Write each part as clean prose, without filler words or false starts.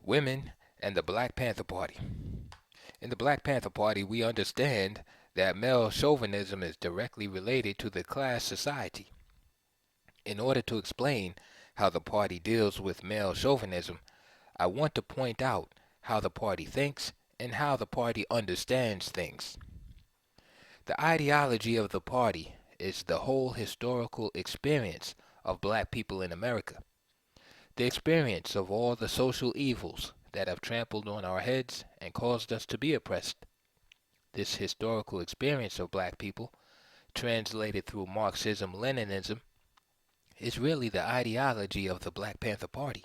Women and the Black Panther Party. In the Black Panther Party, we understand that male chauvinism is directly related to the class society. In order to explain how the party deals with male chauvinism, I want to point out how the party thinks and how the party understands things. The ideology of the party is the whole historical experience of black people in America, the experience of all the social evils that have trampled on our heads and caused us to be oppressed. This historical experience of black people, translated through Marxism-Leninism, is really the ideology of the Black Panther Party.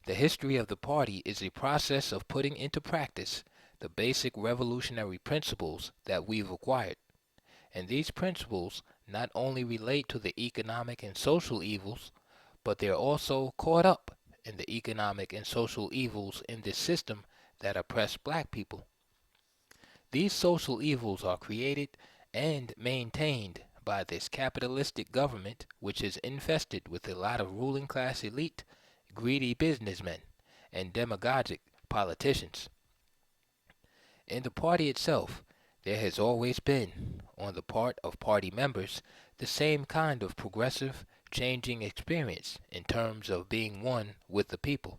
The history of the party is a process of putting into practice the basic revolutionary principles that we've acquired. And these principles not only relate to the economic and social evils, but they're also caught up in the economic and social evils in this system that oppress black people. These social evils are created and maintained by this capitalistic government, which is infested with a lot of ruling class elite, greedy businessmen, and demagogic politicians. In the party itself, there has always been, on the part of party members, the same kind of progressive, changing experience in terms of being one with the people.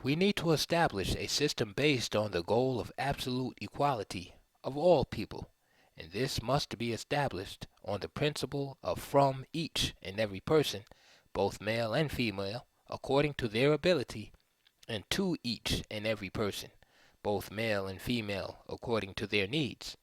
We need to establish a system based on the goal of absolute equality of all people, and this must be established on the principle of from each and every person, both male and female, according to their ability, and to each and every person, both male and female, according to their needs.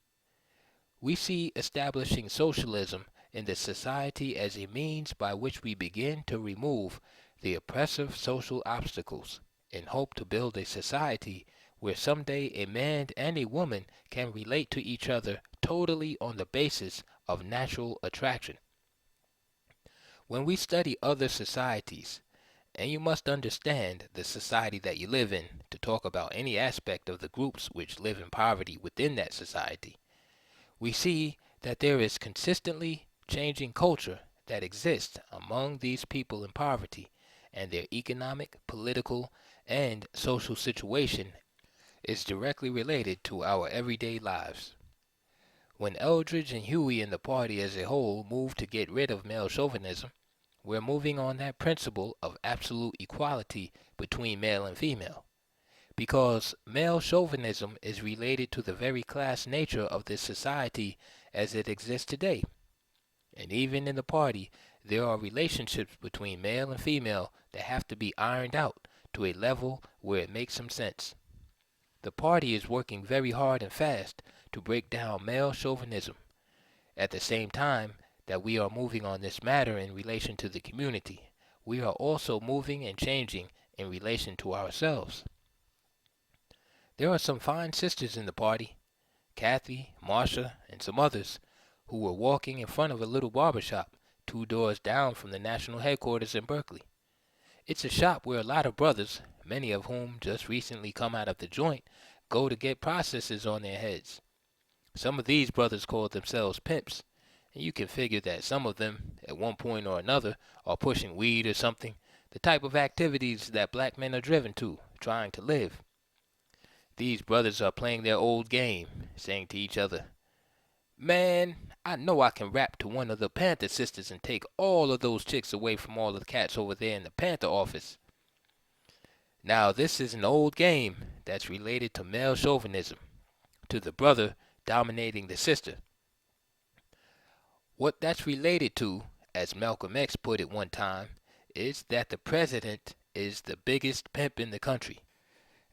We see establishing socialism in the society as a means by which we begin to remove the oppressive social obstacles and hope to build a society where someday a man and a woman can relate to each other totally on the basis of natural attraction. When we study other societies, and you must understand the society that you live in to talk about any aspect of the groups which live in poverty within that society, we see that there is consistently changing culture that exists among these people in poverty, and their economic, political, and social situation is directly related to our everyday lives. When Eldridge and Huey and the party as a whole move to get rid of male chauvinism, we're moving on that principle of absolute equality between male and female, because male chauvinism is related to the very class nature of this society as it exists today. And even in the party, there are relationships between male and female that have to be ironed out to a level where it makes some sense. The party is working very hard and fast to break down male chauvinism, at the same time that we are moving on this matter in relation to the community. We are also moving and changing in relation to ourselves. There are some fine sisters in the party, Kathy, Marcia, and some others, who were walking in front of a little barber shop 2 doors down from the national headquarters in Berkeley. It's a shop where a lot of brothers, many of whom just recently come out of the joint, go to get processes on their heads. Some of these brothers call themselves pimps, and you can figure that some of them, at one point or another, are pushing weed or something, the type of activities that black men are driven to, trying to live. These brothers are playing their old game, saying to each other, "Man, I know I can rap to one of the Panther sisters and take all of those chicks away from all of the cats over there in the Panther office." Now, this is an old game that's related to male chauvinism, to the brother dominating the sister. What that's related to, as Malcolm X put it one time, is that the president is the biggest pimp in the country.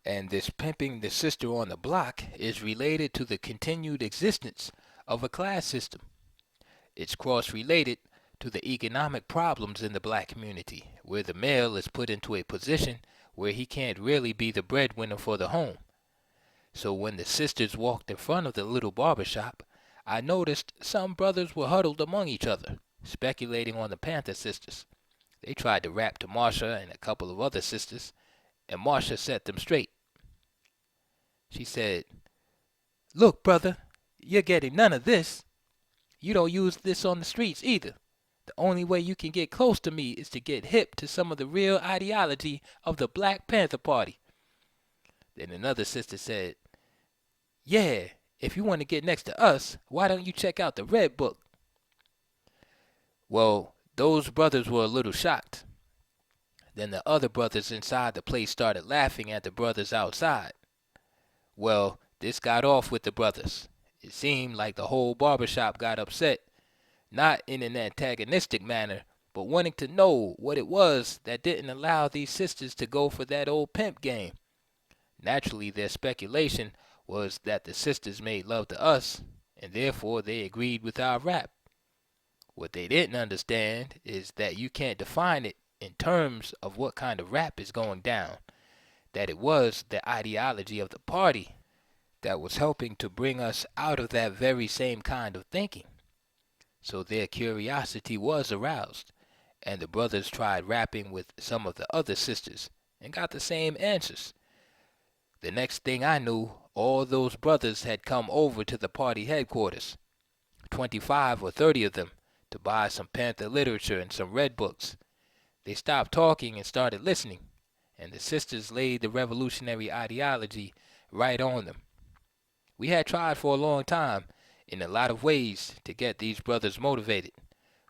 And this pimping the sister on the block is related to the continued existence of a class system. It's cross-related to the economic problems in the black community, where the male is put into a position where he can't really be the breadwinner for the home. So when the sisters walked in front of the little barber shop, I noticed some brothers were huddled among each other, speculating on the Panther sisters. They tried to rap to Marcia and a couple of other sisters, and Marcia set them straight. She said, "Look, brother, you're getting none of this. You don't use this on the streets either. The only way you can get close to me is to get hip to some of the real ideology of the Black Panther Party. Then another sister said, yeah, if you want to get next to us, why don't you check out the Red Book? Well, those brothers were a little shocked. Then the other brothers inside the place started laughing at the brothers outside. Well, this got off with the brothers. It seemed like the whole barbershop got upset, not in an antagonistic manner, but wanting to know what it was that didn't allow these sisters to go for that old pimp game. Naturally, their speculation was that the sisters made love to us, and therefore they agreed with our rap. What they didn't understand is that you can't define it in terms of what kind of rap is going down, that it was the ideology of the party that was helping to bring us out of that very same kind of thinking. So their curiosity was aroused, and the brothers tried rapping with some of the other sisters and got the same answers. The next thing I knew, all those brothers had come over to the party headquarters, 25 or 30 of them, to buy some Panther literature and some Red Books. They stopped talking and started listening, and the sisters laid the revolutionary ideology right on them. We had tried for a long time, in a lot of ways, to get these brothers motivated,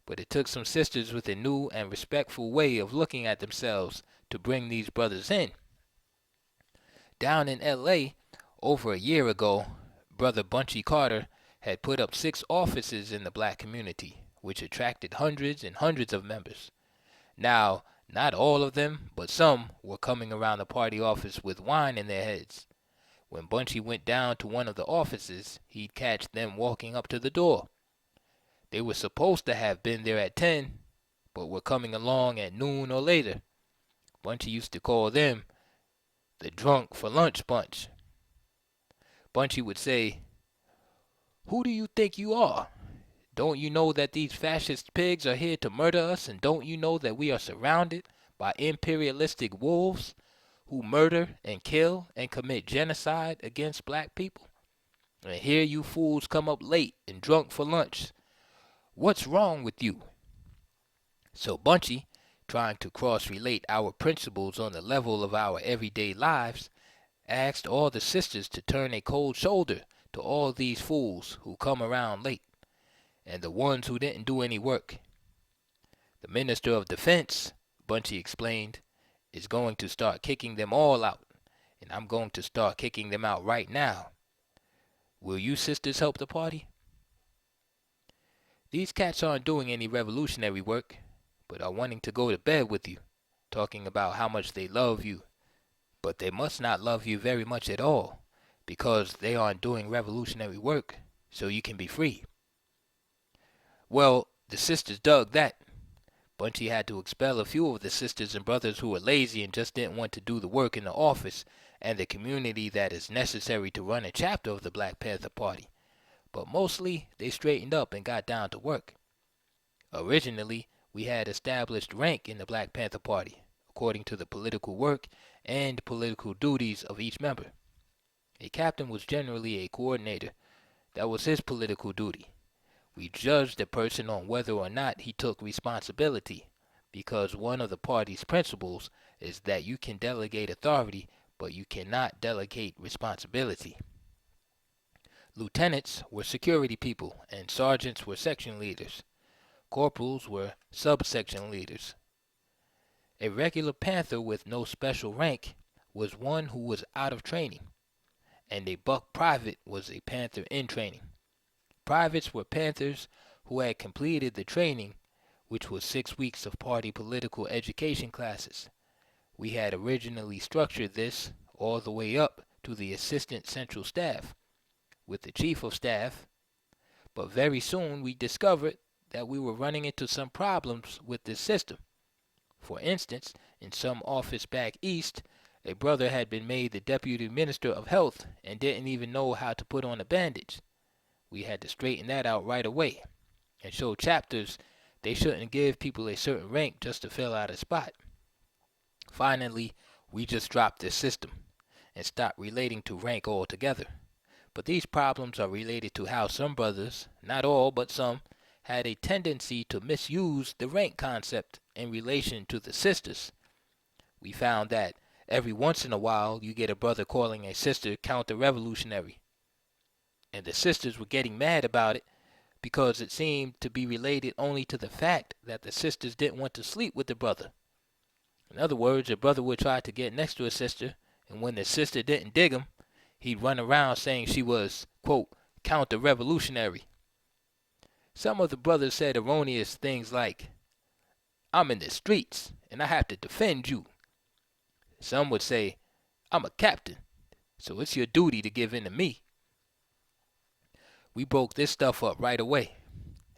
but it took some sisters with a new and respectful way of looking at themselves to bring these brothers in. Down in L.A., over a year ago, Brother Bunchy Carter had put up 6 offices in the black community, which attracted hundreds and hundreds of members. Now, not all of them, but some, were coming around the party office with wine in their heads. When Bunchy went down to one of the offices, he'd catch them walking up to the door. They were supposed to have been there at 10, but were coming along at noon or later. Bunchy used to call them the drunk for lunch bunch. Bunchy would say, "Who do you think you are? Don't you know that these fascist pigs are here to murder us, and don't you know that we are surrounded by imperialistic wolves who murder and kill and commit genocide against black people? And here you fools come up late and drunk for lunch. What's wrong with you?" So Bunchy, trying to cross-relate our principles on the level of our everyday lives, asked all the sisters to turn a cold shoulder to all these fools who come around late, and the ones who didn't do any work. The Minister of Defense, Bunchy explained, is going to start kicking them all out, and I'm going to start kicking them out right now. Will you sisters help the party? These cats aren't doing any revolutionary work, but are wanting to go to bed with you, talking about how much they love you. But they must not love you very much at all, because they aren't doing revolutionary work, so you can be free. Well, the sisters dug that. Bunchy had to expel a few of the sisters and brothers who were lazy and just didn't want to do the work in the office and the community that is necessary to run a chapter of the Black Panther Party. But mostly, they straightened up and got down to work. Originally, we had established rank in the Black Panther Party, according to the political work and political duties of each member. A captain was generally a coordinator. That was his political duty. We judged a person on whether or not he took responsibility, because one of the party's principles is that you can delegate authority, but you cannot delegate responsibility. Lieutenants were security people, and sergeants were section leaders. Corporals were subsection leaders. A regular Panther with no special rank was one who was out of training, and a buck private was a Panther in training. Privates were Panthers who had completed the training, which was 6 weeks of party political education classes. We had originally structured this all the way up to the Assistant Central Staff, with the Chief of Staff, but very soon we discovered that we were running into some problems with this system. For instance, in some office back east, a brother had been made the Deputy Minister of Health and didn't even know how to put on a bandage. We had to straighten that out right away and show chapters they shouldn't give people a certain rank just to fill out a spot. Finally, we just dropped this system and stopped relating to rank altogether. But these problems are related to how some brothers, not all but some, had a tendency to misuse the rank concept in relation to the sisters. We found that every once in a while you get a brother calling a sister counter-revolutionary, and the sisters were getting mad about it because it seemed to be related only to the fact that the sisters didn't want to sleep with the brother. In other words, a brother would try to get next to a sister, and when the sister didn't dig him, he'd run around saying she was, quote, counter-revolutionary. Some of the brothers said erroneous things like, I'm in the streets, and I have to defend you. Some would say, I'm a captain, so it's your duty to give in to me. We broke this stuff up right away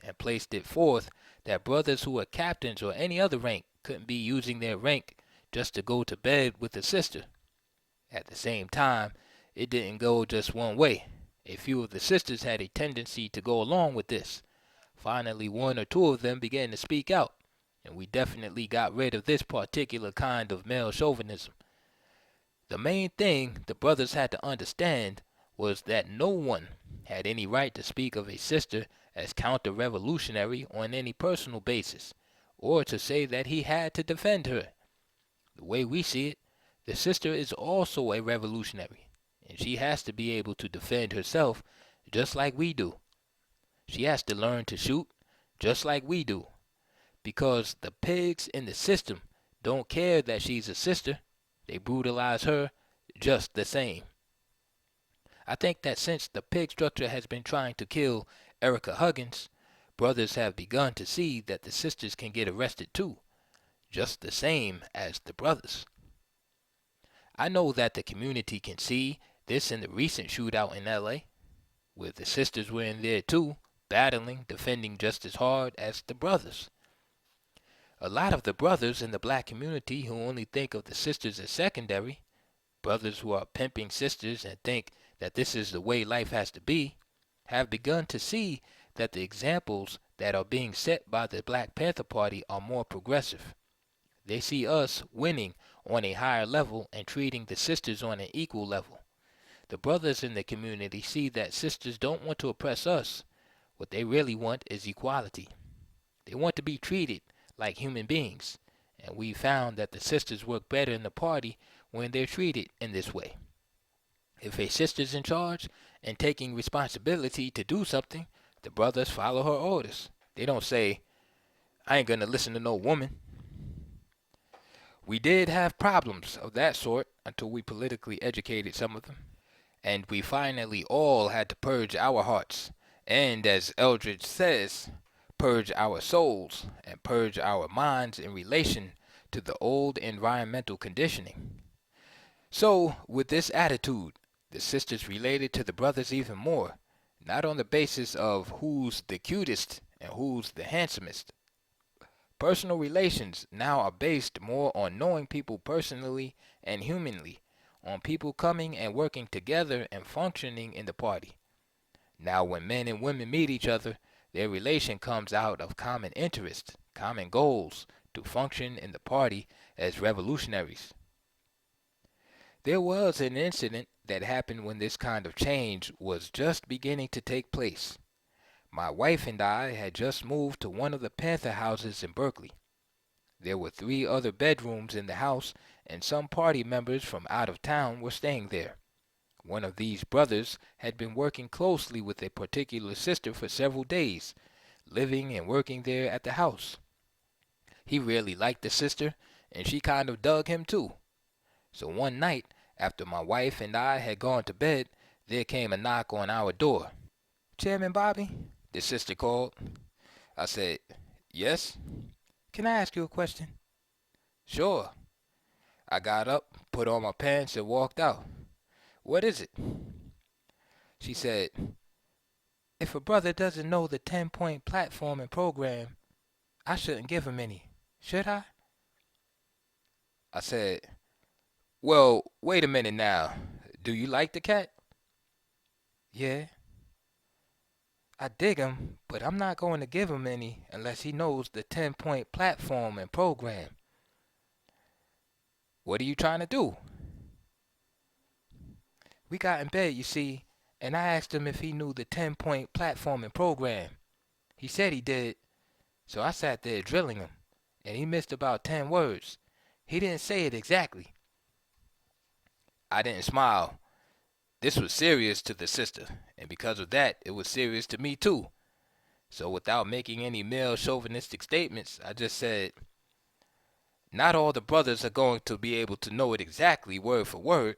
and placed it forth that brothers who were captains or any other rank couldn't be using their rank just to go to bed with a sister. At the same time, it didn't go just one way. A few of the sisters had a tendency to go along with this. Finally, one or two of them began to speak out, and we definitely got rid of this particular kind of male chauvinism. The main thing the brothers had to understand was that no one had any right to speak of a sister as counter-revolutionary on any personal basis, or to say that he had to defend her. The way we see it, the sister is also a revolutionary, and she has to be able to defend herself just like we do. She has to learn to shoot just like we do, because the pigs in the system don't care that she's a sister. They brutalize her just the same. I think that since the pig structure has been trying to kill Erica Huggins, brothers have begun to see that the sisters can get arrested too, just the same as the brothers. I know that the community can see this in the recent shootout in LA, where the sisters were in there too, battling, defending just as hard as the brothers. A lot of the brothers in the black community who only think of the sisters as secondary, brothers who are pimping sisters and think that this is the way life has to be, have begun to see that the examples that are being set by the Black Panther Party are more progressive. They see us winning on a higher level and treating the sisters on an equal level. The brothers in the community see that sisters don't want to oppress us. What they really want is equality. They want to be treated like human beings, and we found that the sisters work better in the party when they're treated in this way. If a sister's in charge and taking responsibility to do something, the brothers follow her orders. They don't say, I ain't gonna listen to no woman. We did have problems of that sort until we politically educated some of them, and we finally all had to purge our hearts, and as Eldridge says, purge our souls and purge our minds in relation to the old environmental conditioning. So, with this attitude, the sisters related to the brothers even more, not on the basis of who's the cutest and who's the handsomest. Personal relations now are based more on knowing people personally and humanly, on people coming and working together and functioning in the party. Now when men and women meet each other, their relation comes out of common interests, common goals, to function in the party as revolutionaries. There was an incident that happened when this kind of change was just beginning to take place. My wife and I had just moved to one of the Panther houses in Berkeley. There were 3 other bedrooms in the house, and some party members from out of town were staying there. One of these brothers had been working closely with a particular sister for several days, living and working there at the house. He really liked the sister, and she kind of dug him too. So one night, after my wife and I had gone to bed, there came a knock on our door. Chairman Bobby, the sister called. I said, yes? Can I ask you a question? Sure. I got up, put on my pants, and walked out. What is it? She said, if a brother doesn't know the 10-point platform and program, I shouldn't give him any, should I? I said, well, wait a minute now. Do you like the cat? Yeah. I dig him, but I'm not going to give him any unless he knows the 10-point platform and program. What are you trying to do? We got in bed, you see, and I asked him if he knew the 10-point platform and program. He said he did, so I sat there drilling him, and he missed about 10 words. He didn't say it exactly. I didn't smile. This was serious to the sister, and because of that, it was serious to me too. So without making any male chauvinistic statements, I just said, not all the brothers are going to be able to know it exactly word for word,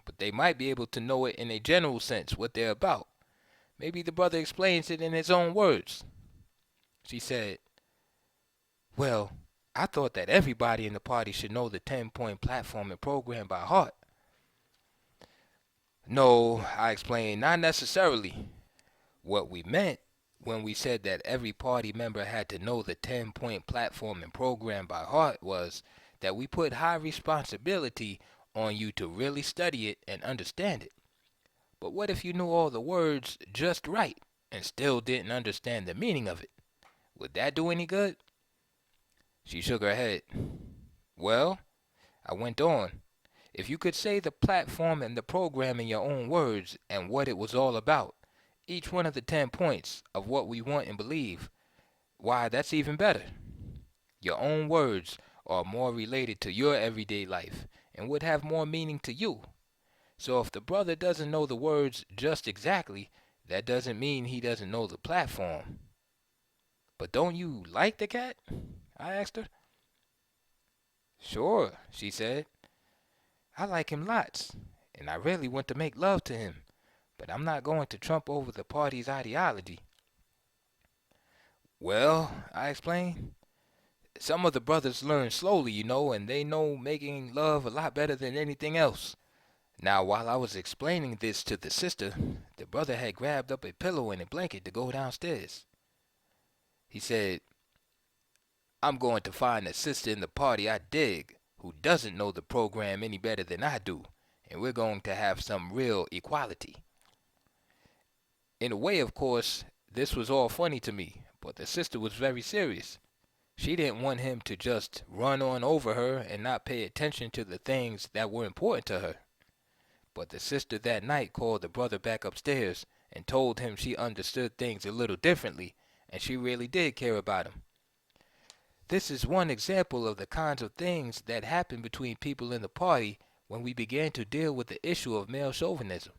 but they might be able to know it in a general sense what they're about. Maybe the brother explains it in his own words. She said, well, I thought that everybody in the party should know the 10-point platform and program by heart. No, I explained, not necessarily. What we meant when we said that every party member had to know the 10-point platform and program by heart was that we put high responsibility on you to really study it and understand it. But what if you knew all the words just right and still didn't understand the meaning of it? Would that do any good? She shook her head. Well, I went on, if you could say the platform and the program in your own words and what it was all about, each one of the 10 points of what we want and believe, why, that's even better. Your own words are more related to your everyday life and would have more meaning to you. So if the brother doesn't know the words just exactly, that doesn't mean he doesn't know the platform. But don't you like the cat? I asked her. Sure, she said. I like him lots, and I really want to make love to him, but I'm not going to trump over the party's ideology. Well, I explained, some of the brothers learn slowly, and they know making love a lot better than anything else. Now, while I was explaining this to the sister, the brother had grabbed up a pillow and a blanket to go downstairs. He said, I'm going to find a sister in the party I dig who doesn't know the program any better than I do, and we're going to have some real equality. In a way, of course, this was all funny to me, but the sister was very serious. She didn't want him to just run on over her and not pay attention to the things that were important to her. But the sister that night called the brother back upstairs and told him she understood things a little differently, and she really did care about him. This is one example of the kinds of things that happen between people in the party when we began to deal with the issue of male chauvinism.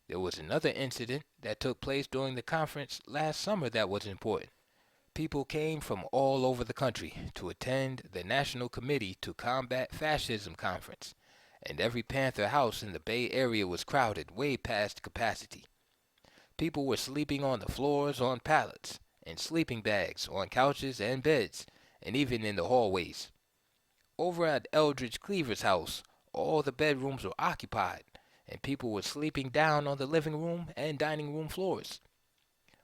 There was another incident that took place during the conference last summer that was important. People came from all over the country to attend the National Committee to Combat Fascism conference, and every Panther house in the Bay Area was crowded way past capacity. People were sleeping on the floors on pallets, and sleeping bags on couches and beds, and even in the hallways. Over at Eldridge Cleaver's house, all the bedrooms were occupied, and people were sleeping down on the living room and dining room floors.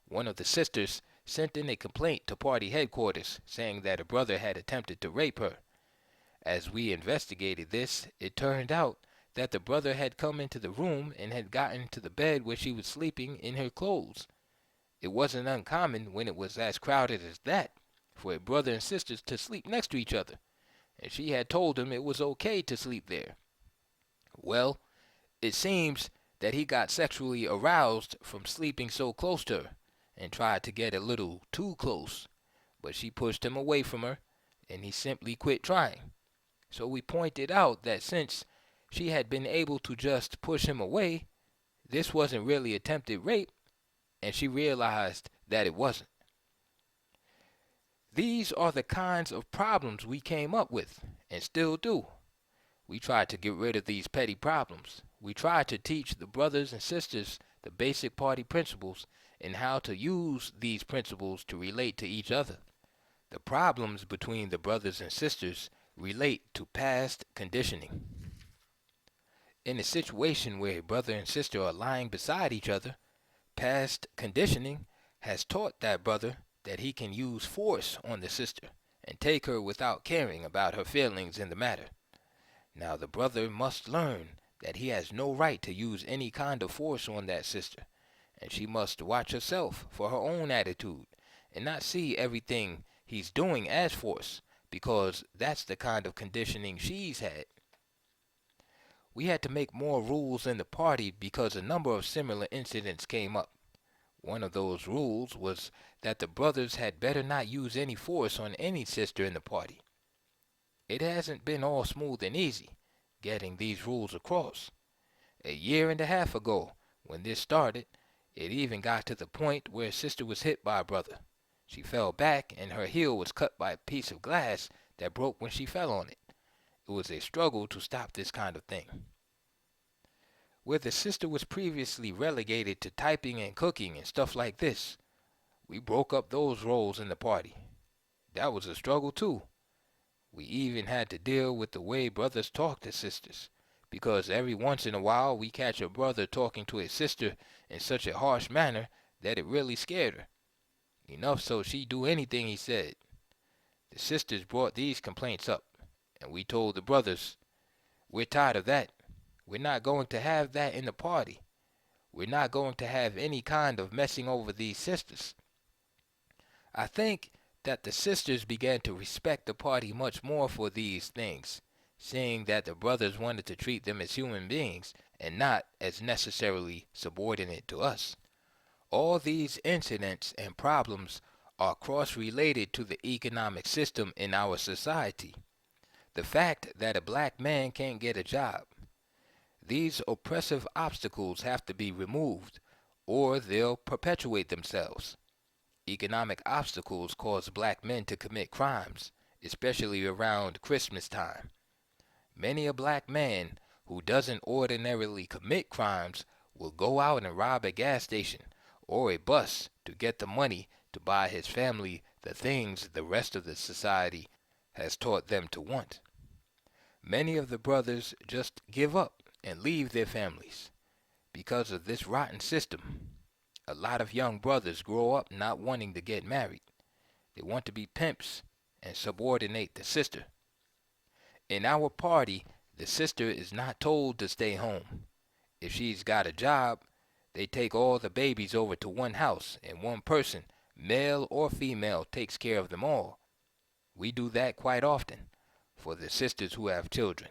One of the sisters sent in a complaint to party headquarters saying that a brother had attempted to rape her. As we investigated this, it turned out that the brother had come into the room and had gotten to the bed where she was sleeping in her clothes. It wasn't uncommon when it was as crowded as that for a brother and sister to sleep next to each other, and she had told him it was okay to sleep there. Well, it seems that he got sexually aroused from sleeping so close to her and tried to get a little too close, but she pushed him away from her, and he simply quit trying. So we pointed out that since she had been able to just push him away, this wasn't really attempted rape, and she realized that it wasn't. These are the kinds of problems we came up with, and still do. We tried to get rid of these petty problems. We tried to teach the brothers and sisters the basic party principles and how to use these principles to relate to each other. The problems between the brothers and sisters relate to past conditioning. In a situation where a brother and sister are lying beside each other, past conditioning has taught that brother that he can use force on the sister and take her without caring about her feelings in the matter. Now the brother must learn that he has no right to use any kind of force on that sister, and she must watch herself for her own attitude and not see everything he's doing as force, because that's the kind of conditioning she's had. We had to make more rules in the party because a number of similar incidents came up. One of those rules was that the brothers had better not use any force on any sister in the party. It hasn't been all smooth and easy getting these rules across. A year and a half ago, when this started, it even got to the point where a sister was hit by a brother. She fell back and her heel was cut by a piece of glass that broke when she fell on it. It was a struggle to stop this kind of thing. Where the sister was previously relegated to typing and cooking and stuff like this, we broke up those roles in the party. That was a struggle too. We even had to deal with the way brothers talk to sisters, because every once in a while we catch a brother talking to his sister in such a harsh manner that it really scared her. Enough so she'd do anything he said. The sisters brought these complaints up, and we told the brothers, we're tired of that. We're not going to have that in the party. We're not going to have any kind of messing over these sisters. I think that the sisters began to respect the party much more for these things, seeing that the brothers wanted to treat them as human beings and not as necessarily subordinate to us. All these incidents and problems are cross-related to the economic system in our society. The fact that a black man can't get a job. These oppressive obstacles have to be removed, or they'll perpetuate themselves. Economic obstacles cause black men to commit crimes, especially around Christmas time. Many a black man who doesn't ordinarily commit crimes will go out and rob a gas station or a bus to get the money to buy his family the things the rest of the society has taught them to want. Many of the brothers just give up and leave their families because of this rotten system. A lot of young brothers grow up not wanting to get married. They want to be pimps and subordinate the sister. In our party, the sister is not told to stay home. If she's got a job, they take all the babies over to one house and one person, male or female, takes care of them all. We do that quite often for the sisters who have children.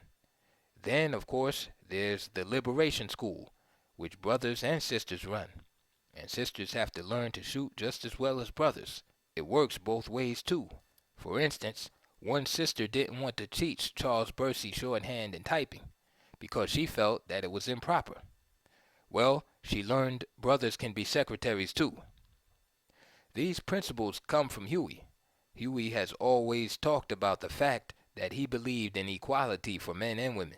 Then, of course, there's the liberation school, which brothers and sisters run. And sisters have to learn to shoot just as well as brothers. It works both ways too. For instance, one sister didn't want to teach Charles Bercy shorthand and typing because she felt that it was improper. Well, she learned brothers can be secretaries too. These principles come from Huey. Huey has always talked about the fact that he believed in equality for men and women.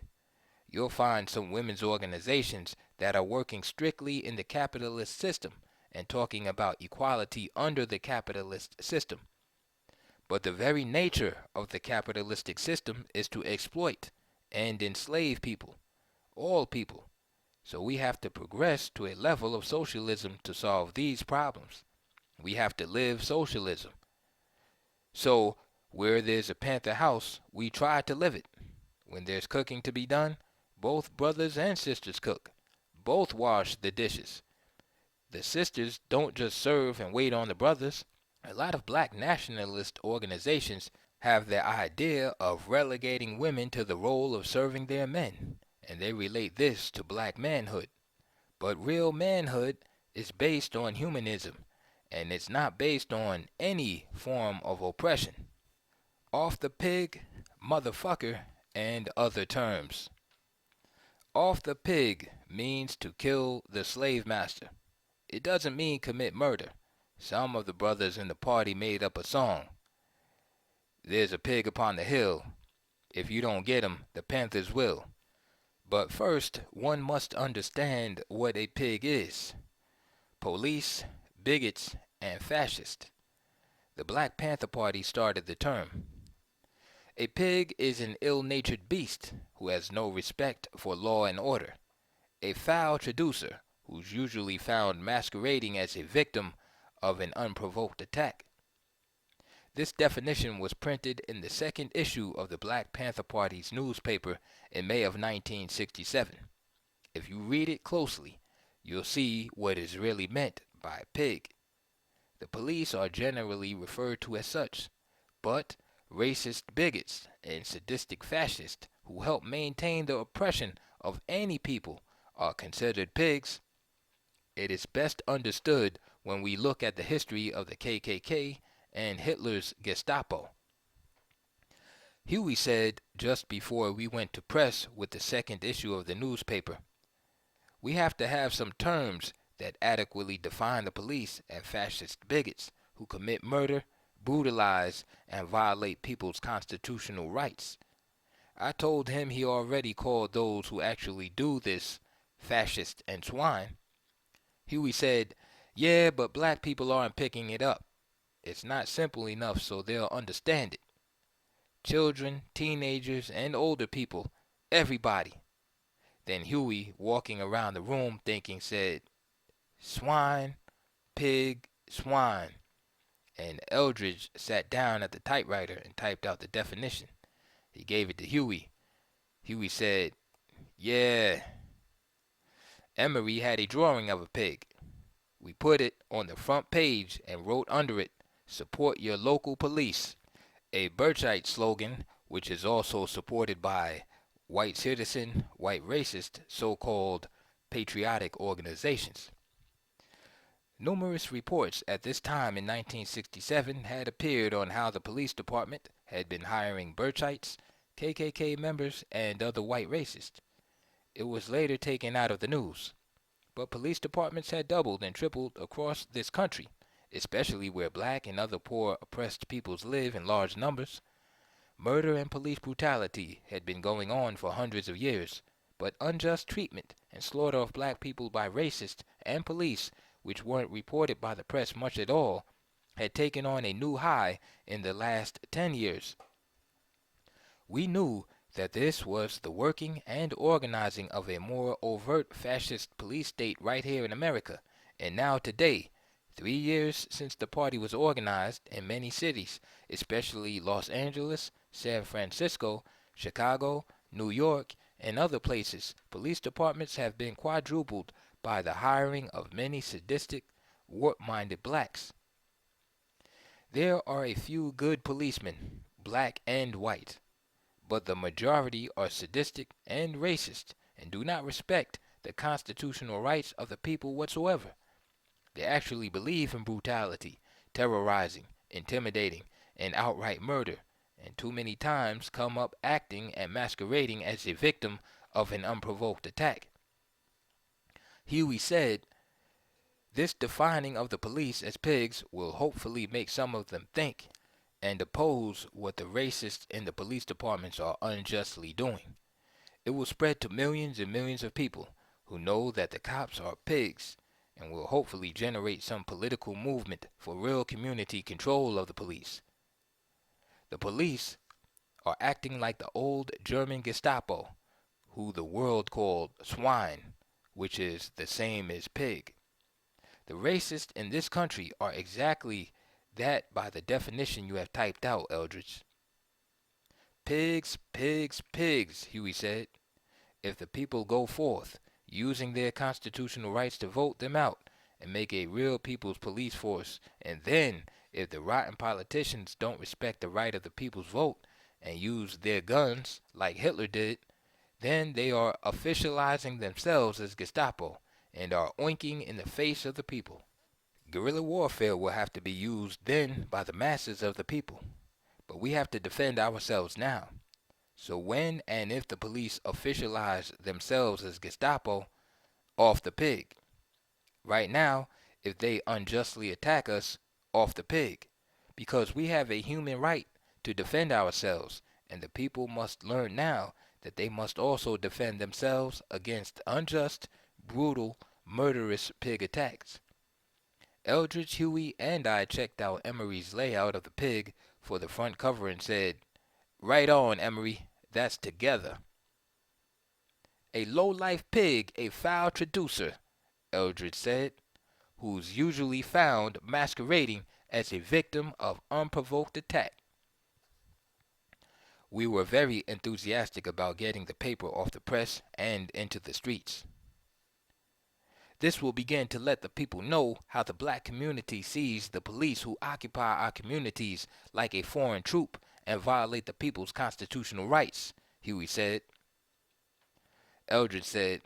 You'll find some women's organizations that are working strictly in the capitalist system and talking about equality under the capitalist system. But the very nature of the capitalistic system is to exploit and enslave people, all people. So we have to progress to a level of socialism to solve these problems. We have to live socialism. So where there's a Panther house, we try to live it. When there's cooking to be done, both brothers and sisters cook. Both wash the dishes. The sisters don't just serve and wait on the brothers. A lot of black nationalist organizations have the idea of relegating women to the role of serving their men, and they relate this to black manhood. But real manhood is based on humanism, and it's not based on any form of oppression. Off the pig, motherfucker, and other terms. Off the pig means to kill the slave master. It doesn't mean commit murder. Some of the brothers in the party made up a song. There's a pig upon the hill. If you don't get him, the Panthers will. But first, one must understand what a pig is. Police, bigots, and fascist. The Black Panther Party started the term. A pig is an ill-natured beast who has no respect for law and order. A foul traducer who's usually found masquerading as a victim of an unprovoked attack. This definition was printed in the second issue of the Black Panther Party's newspaper in May of 1967. If you read it closely, you'll see what is really meant by pig. The police are generally referred to as such, but racist bigots and sadistic fascists who help maintain the oppression of any people are considered pigs. It is best understood when we look at the history of the KKK and Hitler's Gestapo. Huey said just before we went to press with the second issue of the newspaper, "We have to have some terms that adequately define the police as fascist bigots who commit murder, brutalize, and violate people's constitutional rights." I told him he already called those who actually do this fascist and swine. Huey said, "Yeah, but black people aren't picking it up. It's not simple enough so they'll understand it. Children, teenagers, and older people, everybody." Then Huey, walking around the room thinking, said, "Swine, pig, swine." And Eldridge sat down at the typewriter and typed out the definition. He gave it to Huey. Huey said, "Yeah." Emery had a drawing of a pig. We put it on the front page and wrote under it, "Support your local police," a Birchite slogan which is also supported by white citizen, white racist, so-called patriotic organizations. Numerous reports at this time in 1967 had appeared on how the police department had been hiring Birchites, KKK members, and other white racists. It was later taken out of the news, but police departments had doubled and tripled across this country, especially where black and other poor oppressed peoples live in large numbers. Murder and police brutality had been going on for hundreds of years, but unjust treatment and slaughter of black people by racists and police, which weren't reported by the press much at all, had taken on a new high in the last 10 years. We knew that this was the working and organizing of a more overt fascist police state right here in America, and now today, 3 years since the party was organized in many cities, especially Los Angeles, San Francisco, Chicago, New York, and other places, police departments have been quadrupled by the hiring of many sadistic, warp-minded blacks. There are a few good policemen, black and white, but the majority are sadistic and racist and do not respect the constitutional rights of the people whatsoever. They actually believe in brutality, terrorizing, intimidating, and outright murder, and too many times come up acting and masquerading as a victim of an unprovoked attack. Huey said, "This defining of the police as pigs will hopefully make some of them think and oppose what the racists in the police departments are unjustly doing. It will spread to millions and millions of people who know that the cops are pigs and will hopefully generate some political movement for real community control of the police. The police are acting like the old German Gestapo, who the world called swine, which is the same as pig. The racists in this country are exactly that by the definition you have typed out, Eldridge." "Pigs, pigs, pigs," Huey said. "If the people go forth, using their constitutional rights to vote them out and make a real people's police force, and then, if the rotten politicians don't respect the right of the people's vote and use their guns like Hitler did, then they are officializing themselves as Gestapo and are oinking in the face of the people. Guerrilla warfare will have to be used then by the masses of the people, but we have to defend ourselves now. So when and if the police officialize themselves as Gestapo, off the pig. Right now, if they unjustly attack us, off the pig, because we have a human right to defend ourselves, and the people must learn now that they must also defend themselves against unjust, brutal, murderous pig attacks." Eldridge, Huey, and I checked out Emery's layout of the pig for the front cover and said, "Right on, Emery, that's together." "A low-life pig, a foul traducer," Eldridge said, "who's usually found masquerading as a victim of unprovoked attack." We were very enthusiastic about getting the paper off the press and into the streets. "This will begin to let the people know how the black community sees the police who occupy our communities like a foreign troop and violate the people's constitutional rights," Huey said. Eldridge said,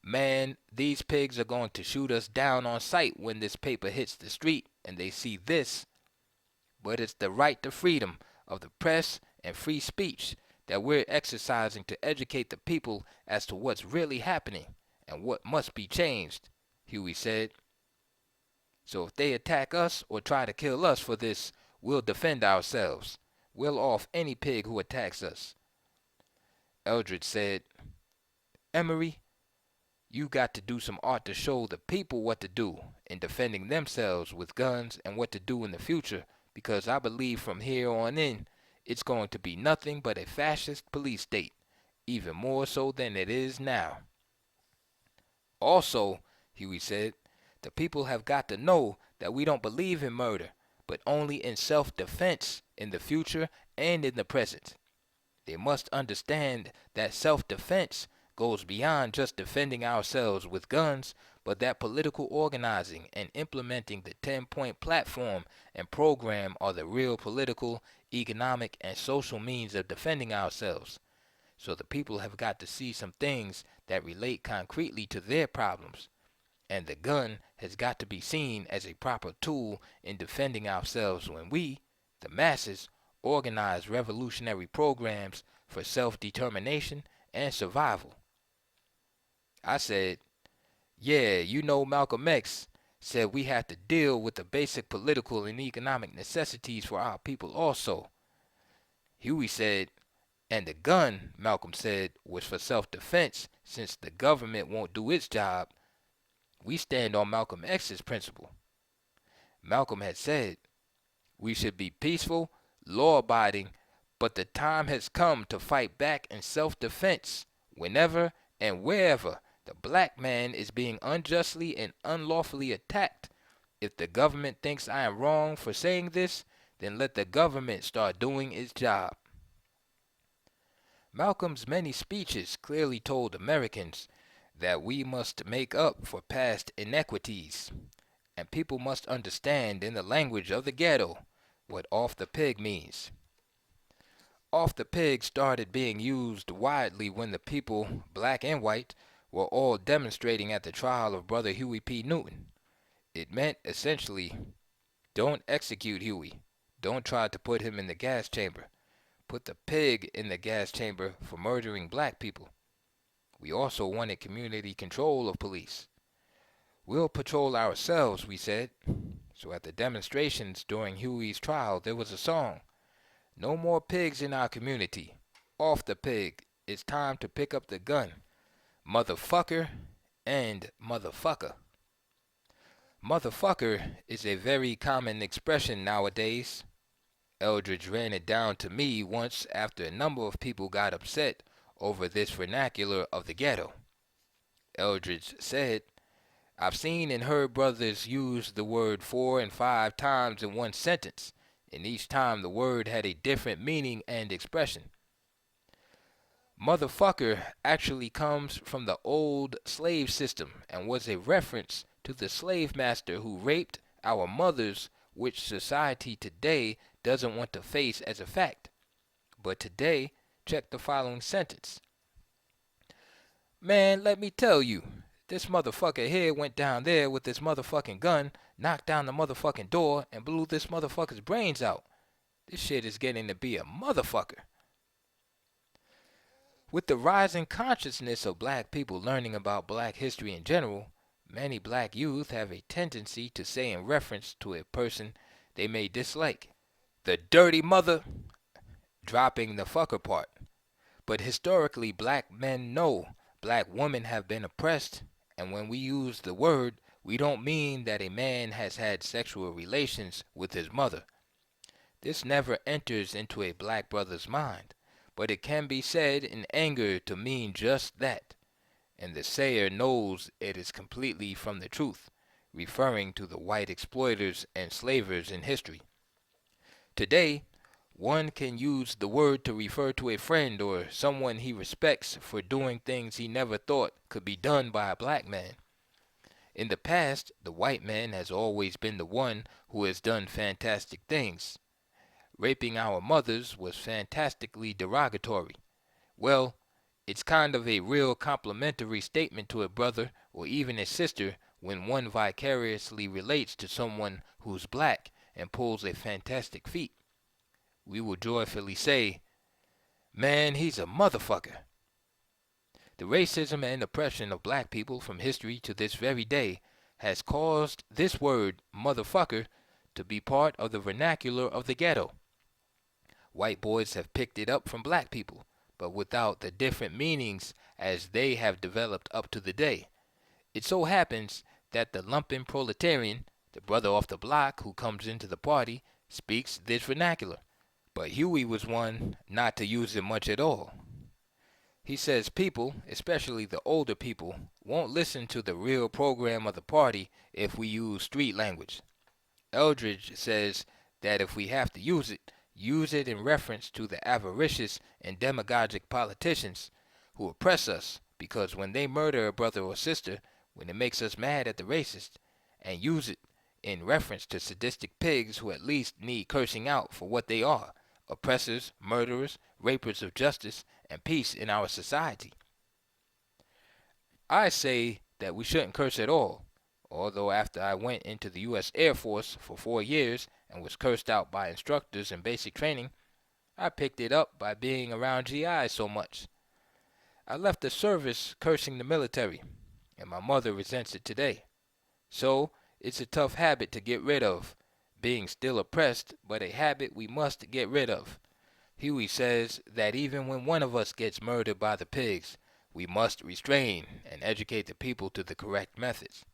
Man, these pigs are going to shoot us down on sight when this paper hits the street and they see this. But it's the right to freedom of the press and free speech that we're exercising to educate the people as to what's really happening and what must be changed, Huey said. So if they attack us or try to kill us for this, we'll defend ourselves. We'll off any pig who attacks us. Eldridge said, Emery, you got to do some art to show the people what to do in defending themselves with guns and what to do in the future, because I believe from here on in, it's going to be nothing but a fascist police state, even more so than it is now. Also, Huey said, the people have got to know that we don't believe in murder, but only in self-defense in the future and in the present. They must understand that self-defense goes beyond just defending ourselves with guns, but that political organizing and implementing the 10-point platform and program are the real political, economic, and social means of defending ourselves. So the people have got to see some things that relate concretely to their problems, and the gun has got to be seen as a proper tool in defending ourselves when we, the masses, organize revolutionary programs for self-determination and survival. I said, yeah, you know Malcolm X said we have to deal with the basic political and economic necessities for our people also. Huey said, and the gun, Malcolm said, was for self-defense since the government won't do its job. We stand on Malcolm X's principle. Malcolm had said, we should be peaceful, law-abiding, but the time has come to fight back in self-defense whenever and wherever the black man is being unjustly and unlawfully attacked. If the government thinks I am wrong for saying this, then let the government start doing its job. Malcolm's many speeches clearly told Americans that we must make up for past inequities, and people must understand in the language of the ghetto what off the pig means. Off the pig started being used widely when the people, black and white, were all demonstrating at the trial of Brother Huey P. Newton. It meant essentially, don't execute Huey. Don't try to put him in the gas chamber. Put the pig in the gas chamber for murdering black people. We also wanted community control of police. We'll patrol ourselves, we said. So at the demonstrations during Huey's trial, there was a song. No more pigs in our community. Off the pig. It's time to pick up the gun. Motherfucker and motherfucker. Motherfucker is a very common expression nowadays. Eldridge ran it down to me once after a number of people got upset over this vernacular of the ghetto. Eldridge said, I've seen and heard brothers use the word 4 and 5 times in one sentence, and each time the word had a different meaning and expression. Motherfucker actually comes from the old slave system and was a reference to the slave master who raped our mothers, which society today doesn't want to face as a fact. But today, check the following sentence. Man, let me tell you, this motherfucker here went down there with this motherfucking gun, knocked down the motherfucking door, and blew this motherfucker's brains out. This shit is getting to be a motherfucker. With the rising consciousness of black people learning about black history in general, many black youth have a tendency to say in reference to a person they may dislike, the dirty mother, dropping the fucker part. But historically, black men know black women have been oppressed, and when we use the word, we don't mean that a man has had sexual relations with his mother. This never enters into a black brother's mind, but it can be said in anger to mean just that, and the sayer knows it is completely from the truth, referring to the white exploiters and slavers in history. Today, one can use the word to refer to a friend or someone he respects for doing things he never thought could be done by a black man. In the past, the white man has always been the one who has done fantastic things. Raping our mothers was fantastically derogatory. Well, It's kind of a real complimentary statement to a brother or even a sister when one vicariously relates to someone who's black and pulls a fantastic feat. We will joyfully say, "Man, he's a motherfucker." The racism and oppression of black people from history to this very day has caused this word, motherfucker, to be part of the vernacular of the ghetto. White boys have picked it up from black people, but without the different meanings as they have developed up to the day. It so happens that the lumpen proletarian, the brother off the block who comes into the party, speaks this vernacular, but Huey was one not to use it much at all. He says people, especially the older people, won't listen to the real program of the party if we use street language. Eldridge says that if we have to use it in reference to the avaricious and demagogic politicians who oppress us, because when they murder a brother or sister, when it makes us mad at the racist, and use it in reference to sadistic pigs who at least need cursing out for what they are, oppressors, murderers, rapers of justice and peace in our society. I say that we shouldn't curse at all, although after I went into the U.S. Air Force for 4 years and was cursed out by instructors in basic training, I picked it up by being around GIs so much. I left the service cursing the military, and my mother resents it today. So, it's a tough habit to get rid of, being still oppressed, but a habit we must get rid of. Huey says that even when one of us gets murdered by the pigs, we must restrain and educate the people to the correct methods.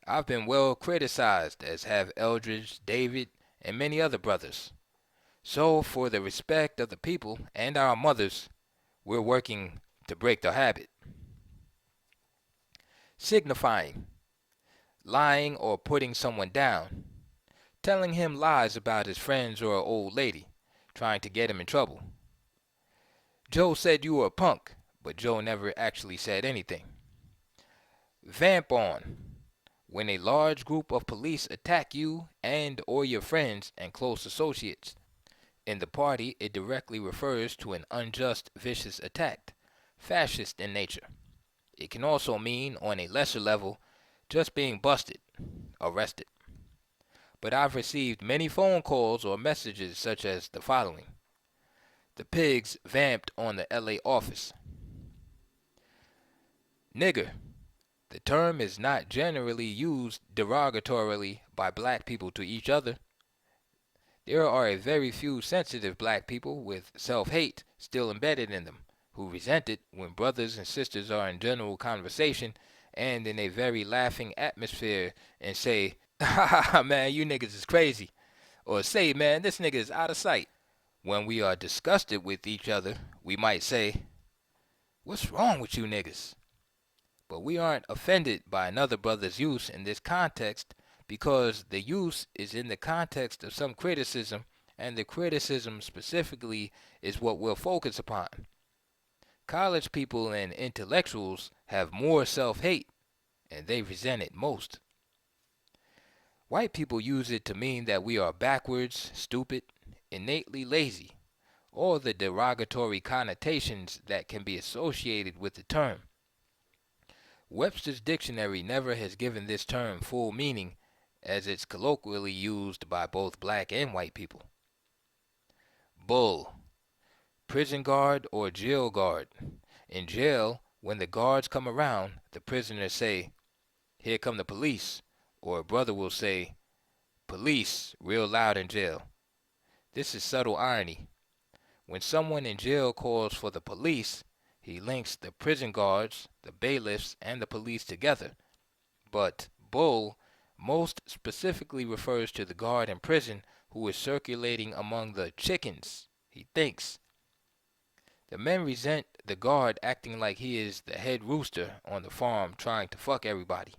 I've been well criticized, as have Eldridge, David, and many other brothers. So, for the respect of the people and our mothers, we're working to break the habit. Signifying, lying or putting someone down, telling him lies about his friends or an old lady, trying to get him in trouble. Joe said you were a punk, but Joe never actually said anything. Vamp on, when a large group of police attack you and or your friends and close associates. In the party, it directly refers to an unjust, vicious attack, fascist in nature. It can also mean, on a lesser level, just being busted, arrested. But I've received many phone calls or messages such as the following. The pigs vamped on the LA office. Nigger. The term is not generally used derogatorily by black people to each other. There are a very few sensitive black people with self-hate still embedded in them, who resent it when brothers and sisters are in general conversation and in a very laughing atmosphere and say, "Ha ha ha, man, you niggas is crazy," or say, "Man, this nigga is out of sight." When we are disgusted with each other, we might say, "What's wrong with you niggas?" But we aren't offended by another brother's use in this context because the use is in the context of some criticism, and the criticism specifically is what we'll focus upon. College people and intellectuals have more self-hate, and they resent it most. White people use it to mean that we are backwards, stupid, innately lazy, or the derogatory connotations that can be associated with the term. Webster's dictionary never has given this term full meaning, as it's colloquially used by both black and white people. Bull, prison guard or jail guard. In jail, when the guards come around, the prisoners say, "Here come the police," or a brother will say, "Police," real loud in jail. This is subtle irony. When someone in jail calls for the police, he links the prison guards, the bailiffs, and the police together. But bull most specifically refers to the guard in prison who is circulating among the chickens, he thinks. The men resent the guard acting like he is the head rooster on the farm trying to fuck everybody.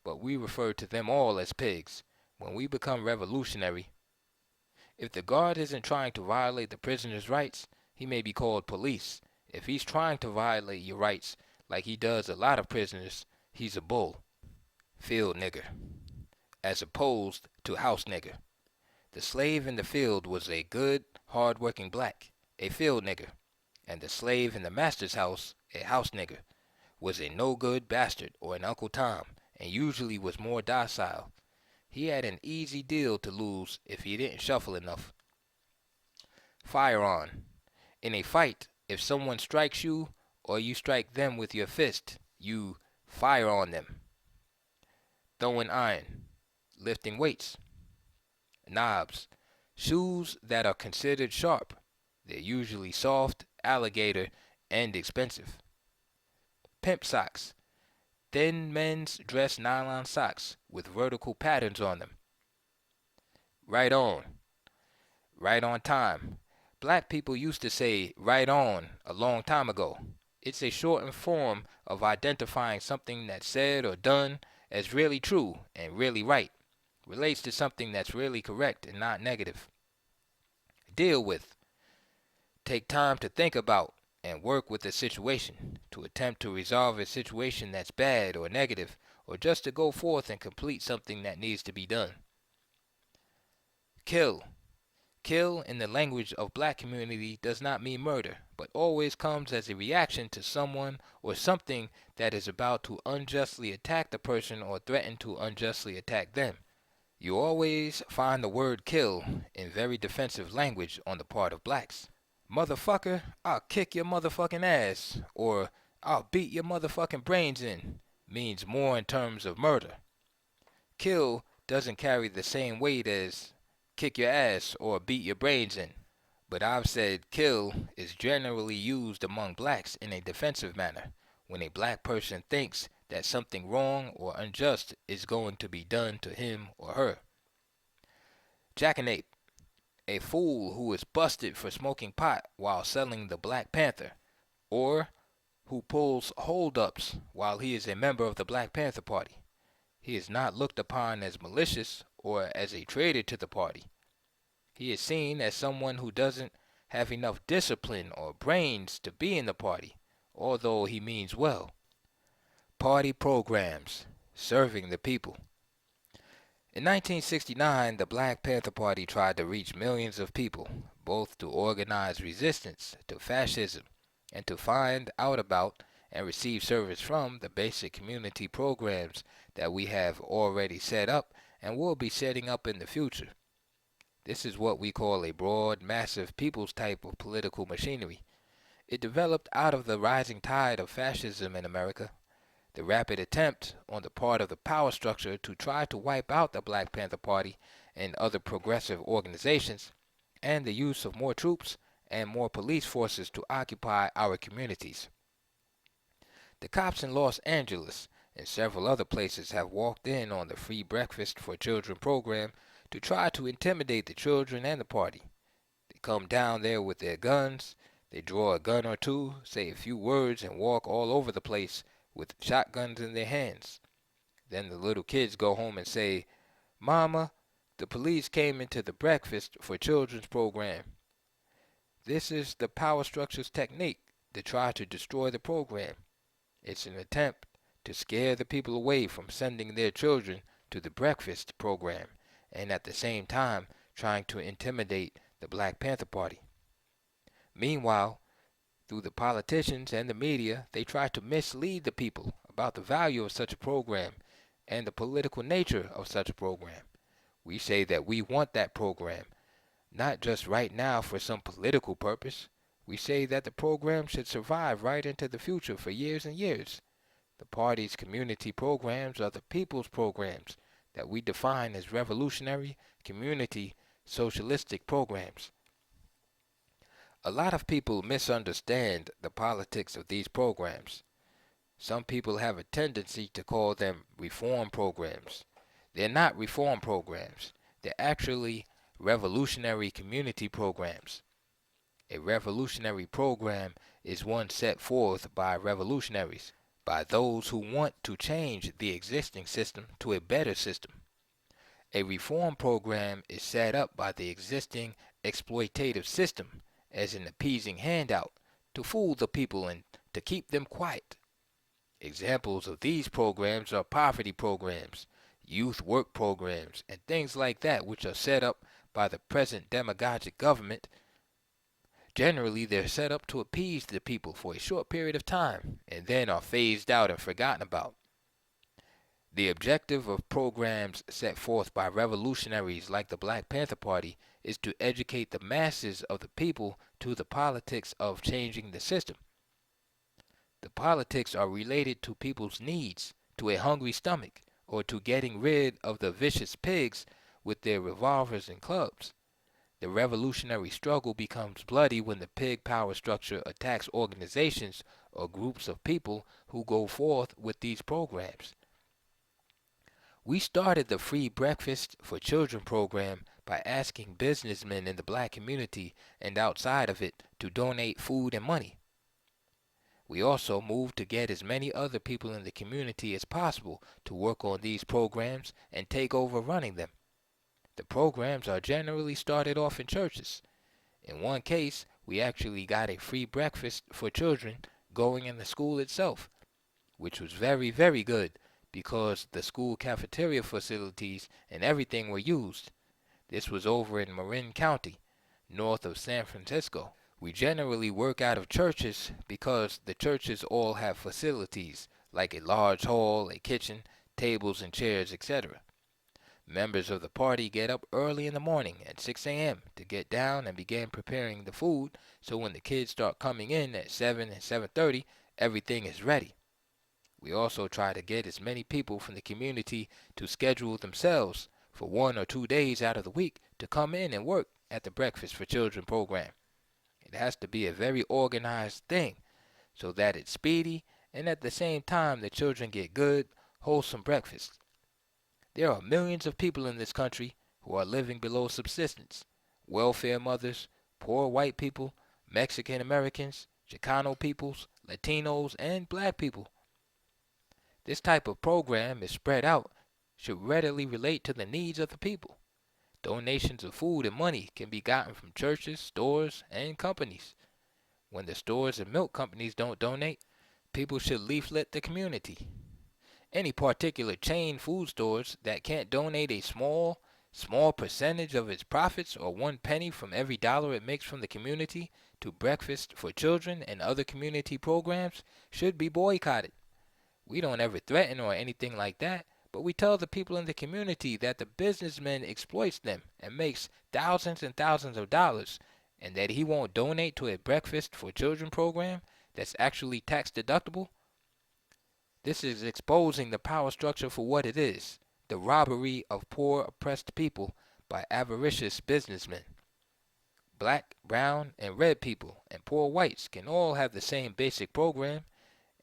But we refer to them all as pigs when we become revolutionary. If the guard isn't trying to violate the prisoner's rights, he may be called police. If he's trying to violate your rights, like he does a lot of prisoners, he's a bull. Field nigger, as opposed to house nigger. The slave in the field was a good, hard-working black, a field nigger. and the slave in the master's house, a house nigger, was a no-good bastard or an Uncle Tom, and usually was more docile. He had an easy deal to lose if he didn't shuffle enough. Fire on. In a fight, if someone strikes you or you strike them with your fist, you fire on them. Throwing iron. Lifting weights. Knobs. Shoes that are considered sharp. They're usually soft, alligator, and expensive. Pimp socks. Thin men's dress nylon socks with vertical patterns on them. Right on. Right on time. Black people used to say right on a long time ago. It's a shortened form of identifying something that's said or done as really true and really right. Relates to something that's really correct and not negative. Deal with. Take time to think about and work with the situation, to attempt to resolve a situation that's bad or negative, or just to go forth and complete something that needs to be done. Kill. Kill in the language of black community does not mean murder, but always comes as a reaction to someone or something that is about to unjustly attack the person or threaten to unjustly attack them. You always find the word kill in very defensive language on the part of blacks. Motherfucker, I'll kick your motherfucking ass, or I'll beat your motherfucking brains in, means more in terms of murder. Kill doesn't carry the same weight as kick your ass or beat your brains in, but I've said kill is generally used among blacks in a defensive manner when a black person thinks that something wrong or unjust is going to be done to him or her. Jackanape. A fool who is busted for smoking pot while selling the Black Panther, or who pulls hold-ups while he is a member of the Black Panther Party. He is not looked upon as malicious or as a traitor to the party. He is seen as someone who doesn't have enough discipline or brains to be in the party, although he means well. Party programs, serving the people. In 1969, the Black Panther Party tried to reach millions of people, both to organize resistance to fascism and to find out about and receive service from the basic community programs that we have already set up and will be setting up in the future. This is what we call a broad, massive people's type of political machinery. It developed out of the rising tide of fascism in America, the rapid attempt on the part of the power structure to try to wipe out the Black Panther Party and other progressive organizations, and the use of more troops and more police forces to occupy our communities. The cops in Los Angeles and several other places have walked in on the free breakfast for children program to try to intimidate the children and the party. They come down there with their guns, they draw a gun or two, say a few words, and walk all over the place with shotguns in their hands. Then the little kids go home and say, "Mama, the police came into the breakfast for children's program." This is the power structure's technique to try to destroy the program. It's an attempt to scare the people away from sending their children to the breakfast program, and at the same time trying to intimidate the Black Panther Party. Meanwhile, through the politicians and the media, they try to mislead the people about the value of such a program and the political nature of such a program. We say that we want that program, not just right now for some political purpose. We say that the program should survive right into the future for years and years. The party's community programs are the people's programs that we define as revolutionary, community, socialistic programs. A lot of people misunderstand the politics of these programs. Some people have a tendency to call them reform programs. They're not reform programs. They're actually revolutionary community programs. A revolutionary program is one set forth by revolutionaries, by those who want to change the existing system to a better system. A reform program is set up by the existing exploitative system as an appeasing handout to fool the people and to keep them quiet. Examples of these programs are poverty programs, youth work programs, and things like that, which are set up by the present demagogic government Generally, they're set up to appease the people for a short period of time and then are phased out and forgotten about. The objective of programs set forth by revolutionaries like the Black Panther Party is to educate the masses of the people to the politics of changing the system. The politics are related to people's needs, to a hungry stomach, or to getting rid of the vicious pigs with their revolvers and clubs. The revolutionary struggle becomes bloody when the pig power structure attacks organizations or groups of people who go forth with these programs. We started the Free Breakfast for Children program by asking businessmen in the black community and outside of it to donate food and money. We also moved to get as many other people in the community as possible to work on these programs and take over running them. The programs are generally started off in churches. In one case, we actually got a free breakfast for children going in the school itself, which was very, very good because the school cafeteria facilities and everything were used. This was over in Marin County, north of San Francisco. We generally work out of churches because the churches all have facilities like a large hall, a kitchen, tables and chairs, etc. Members of the party get up early in the morning at 6 a.m. to get down and begin preparing the food, so when the kids start coming in at 7 and 7:30, everything is ready. We also try to get as many people from the community to schedule themselves for 1 or 2 days out of the week to come in and work at the Breakfast for Children program. It has to be a very organized thing so that it's speedy and at the same time the children get good, wholesome breakfast. There are millions of people in this country who are living below subsistence. Welfare mothers, poor white people, Mexican Americans, Chicano peoples, Latinos, and black people. This type of program is spread out, should readily relate to the needs of the people. Donations of food and money can be gotten from churches, stores, and companies. When the stores and milk companies don't donate, people should leaflet the community. Any particular chain food stores that can't donate a small percentage of its profits or 1 penny from every dollar it makes from the community to Breakfast for Children and other community programs should be boycotted. We don't ever threaten or anything like that, but we tell the people in the community that the businessman exploits them and makes thousands and thousands of dollars, and that he won't donate to a Breakfast for Children program that's actually tax deductible. This is exposing the power structure for what it is, the robbery of poor oppressed people by avaricious businessmen. Black, brown, and red people and poor whites can all have the same basic program,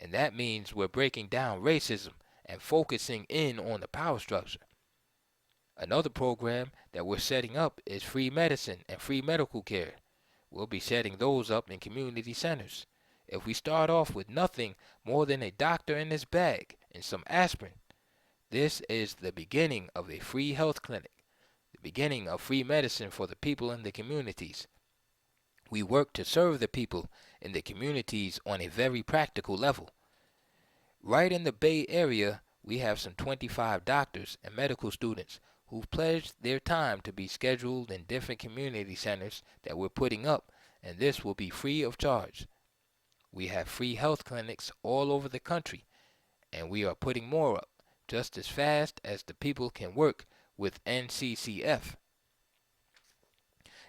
and that means we're breaking down racism and focusing in on the power structure. Another program that we're setting up is free medicine and free medical care. We'll be setting those up in community centers. If we start off with nothing more than a doctor in his bag and some aspirin, this is the beginning of a free health clinic, the beginning of free medicine for the people in the communities. We work to serve the people in the communities on a very practical level. Right in the Bay Area, we have some 25 doctors and medical students who've pledged their time to be scheduled in different community centers that we're putting up, and this will be free of charge. We have free health clinics all over the country, and we are putting more up just as fast as the people can work with NCCF.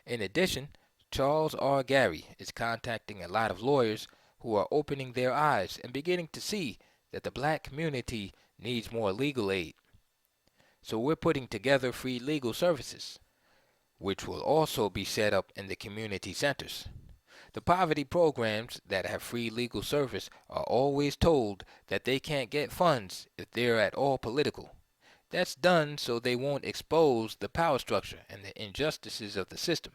In addition, Charles R. Gary is contacting a lot of lawyers who are opening their eyes and beginning to see that the black community needs more legal aid. So we're putting together free legal services, which will also be set up in the community centers. The poverty programs that have free legal service are always told that they can't get funds if they're at all political. That's done so they won't expose the power structure and the injustices of the system.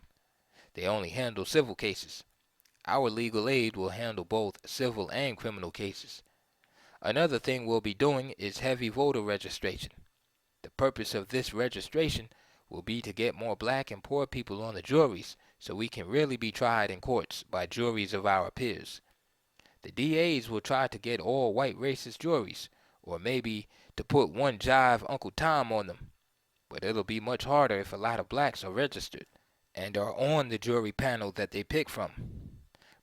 They only handle civil cases. Our legal aid will handle both civil and criminal cases. Another thing we'll be doing is heavy voter registration. The purpose of this registration will be to get more black and poor people on the juries so we can really be tried in courts by juries of our peers. The DAs will try to get all white racist juries, or maybe to put one jive Uncle Tom on them. But it'll be much harder if a lot of blacks are registered and are on the jury panel that they pick from.